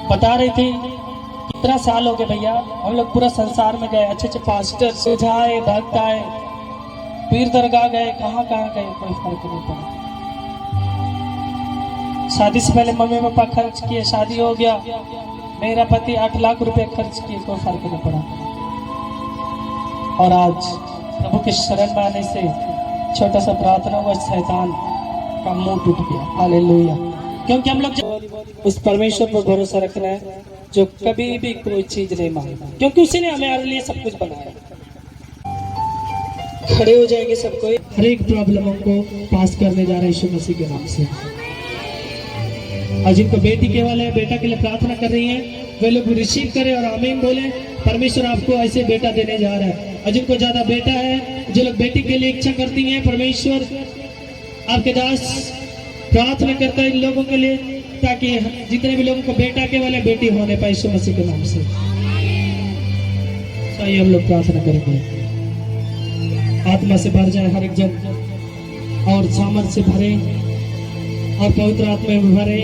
[SPEAKER 1] बता रही थी कितना साल हो गए भैया, हम लोग पूरा संसार में गए, अच्छे अच्छे पास्टर सुझाए, भक्त आए, पीर दरगाह गए, कहाँ कहाँ गए, कोई फर्क नहीं पड़ा। शादी से पहले मम्मी पापा खर्च किए, शादी हो गया, मेरा पति 8 लाख रुपए खर्च किए, कोई फर्क नहीं पड़ा। और आज प्रभु के शरण में आने से छोटा सा प्रार्थना हुआ, शैतान का मुंह टूट गया। हालेलुया। क्योंकि हम लोग उस परमेश्वर पर भरोसा रखना है जो कभी भी कोई चीज नहीं मांगता, क्योंकि उसी ने हमारे लिए सब कुछ बनाया। खड़े हो जाएंगे सबको, हर एक प्रॉब्लमों को पास करने जा रहे हैं यीशु मसीह के नाम से। और जिनको बेटी केवल है, बेटा के लिए प्रार्थना कर रही है, वे लोग रिसीव करें और आमीन बोले। परमेश्वर आपको ऐसे बेटा देने जा रहा है। और जिनको ज्यादा बेटा है, जो लोग बेटी के लिए इच्छा करती हैं, परमेश्वर आपके दास प्रार्थना करता है इन लोगों के लिए, ताकि जितने भी लोगों को बेटा के वाले बेटी होने पाए यीशु मसीह के नाम से। तो आइए हम लोग प्रार्थना करेंगे। आत्मा से भर जाए हर एक जन, और सामर्थ से भरे, और पवित्र आत्मा में भरे,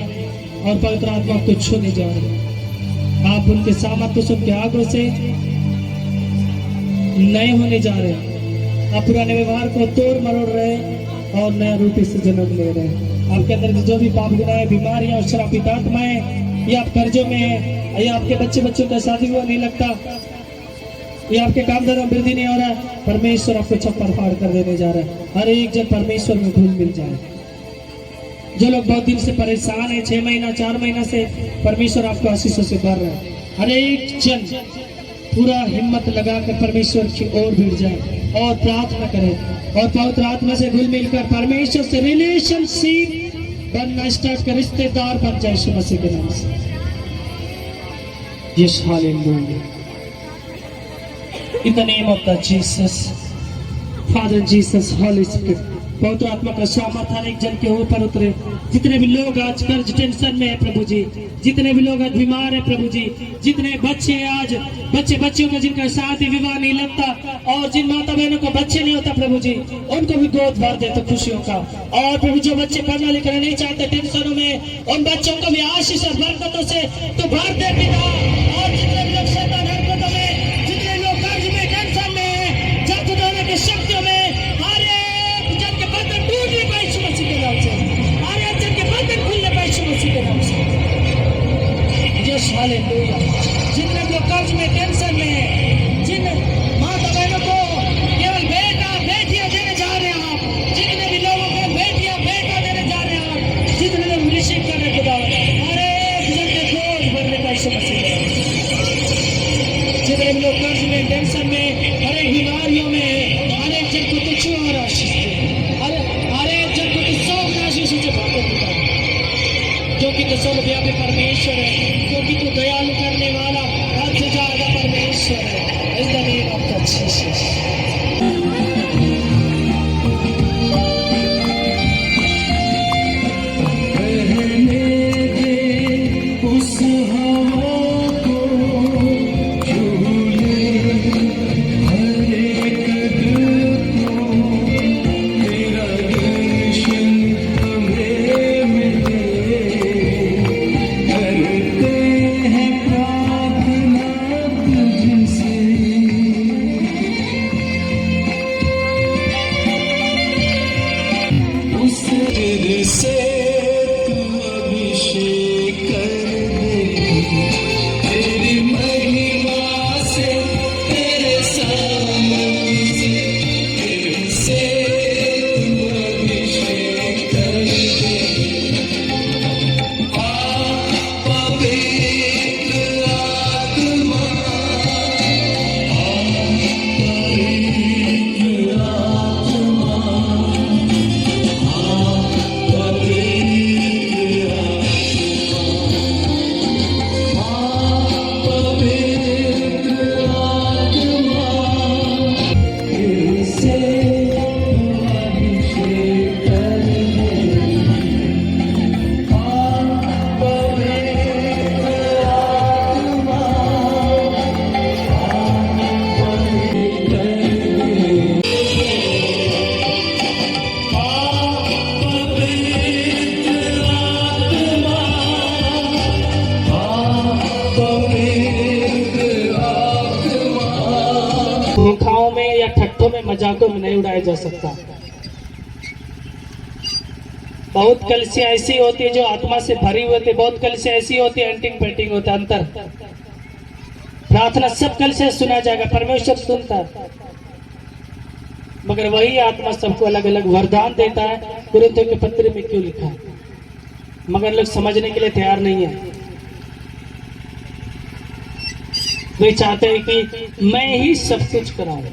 [SPEAKER 1] और पवित्र आत्मा को छूने जा रहे। आप उनके सामर्थ्य से, उनके आग्रह से नए होने जा रहे। आप पुराने व्यवहार को तोड़ मरोड़ रहे और नया रूप से जन्म ले रहे। आपके अंदर जो भी पाप गुनाह, बीमारियां और श्रापित आत्माएं, या आप कर्जों में है, या आपके बच्चों का शादी हुआ नहीं लगता, या आपके काम धंधों में वृद्धि नहीं हो रहा, परमेश्वर आपको छप्पर फाड़ कर देने जा रहा है। हर एक जन परमेश्वर में घुल मिल जाए। जो लोग बहुत दिन से परेशान है, 6 महीना 4 महीना से, परमेश्वर आपको आशीषों से भर रहा है। हर एक जन पूरा हिम्मत लगाकर परमेश्वर की ओर भिड़ जाए और प्रार्थना करे, और पवित्र आत्मा से घुल मिलकर परमेश्वर से रिलेशनशिप बनना स्टार्ट कर, रिश्तेदार बन जाए यीशु मसीह के नाम से। Yes, hallelujah. In the name of the Jesus, father Jesus, Holi spirit, पवित्र आत्मा का सामर्थ हर एक जन के ऊपर उतरे। जितने भी लोग आज कर्ज टेंशन में है प्रभु जी, जितने भी लोग आज बीमार है प्रभु जी, जितने बच्चे आज बच्चियों में जिनका शादी विवाह नहीं लगता, और जिन माता बहनों को बच्चे नहीं होता प्रभु जी, उनको भी गोद भर देते खुशियों का। और प्रभु जो बच्चे पढ़ना लिखना नहीं चाहते टेंशनों में, उन बच्चों को भी आशीष और बरकतों से तो भर दे पिता। और जितने भी लोग शैतान हरकतों में, जितने लोग कर्ज में, टेंशन में, जब्त होने की शक्तियों में, हालेलुया। जितने लोग कर्ज में, टेंशन में है, जिन माता बहनों को केवल बेटा बेटियां देने जा रहे हैं आप, जितने भी लोगों को बेटियां बेटा देने जा रहे हैं आप, जितने लोग रिसीव करने के बाद हर एक जन के गोद भरने का यीशु मसीह, जितने भी लोग कर्ज में, टेंशन में, हर एक बीमारियों में, हर एक जन को तुच्छ और आशीष दे, हर एक जन को सौ आशीष से भरते पिता, जो कि तो सर्वव्यापी परमेश्वर है, क्योंकि तू दयालु करने वाला हद से ज्यादा परमेश्वर है। इन the name of the Jesus. अर्थों में मजाकों में नहीं उड़ाया जा सकता। बहुत कलसियां ऐसी होती है जो आत्मा से भरी हुई होती है, बहुत कलसियां ऐसी होती है एंटिंग पेंटिंग होता है। अंतर प्रार्थना सब कलसियां सुना जाएगा, परमेश्वर सुनता है, मगर वही आत्मा सबको अलग अलग वरदान देता है। कुरिन्थियों के पत्र में क्यों लिखा है, मगर लोग समझने के लिए तैयार नहीं है। वे चाहते हैं कि मैं ही सब कुछ कराऊं,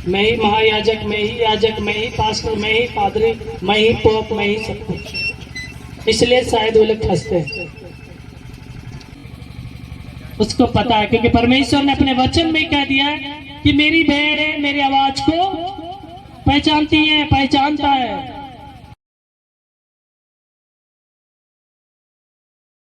[SPEAKER 1] मैं ही महायाजक, मैं ही याजक, मैं ही पास्टर, मैं ही पादरी, मैं ही पोप, मैं ही सब कुछ। इसलिए शायद वो लोग फंसते हैं। उसको पता है, क्योंकि परमेश्वर ने अपने वचन में कह दिया है कि मेरी भेड़ है मेरी आवाज को पहचानती है, पहचानता है।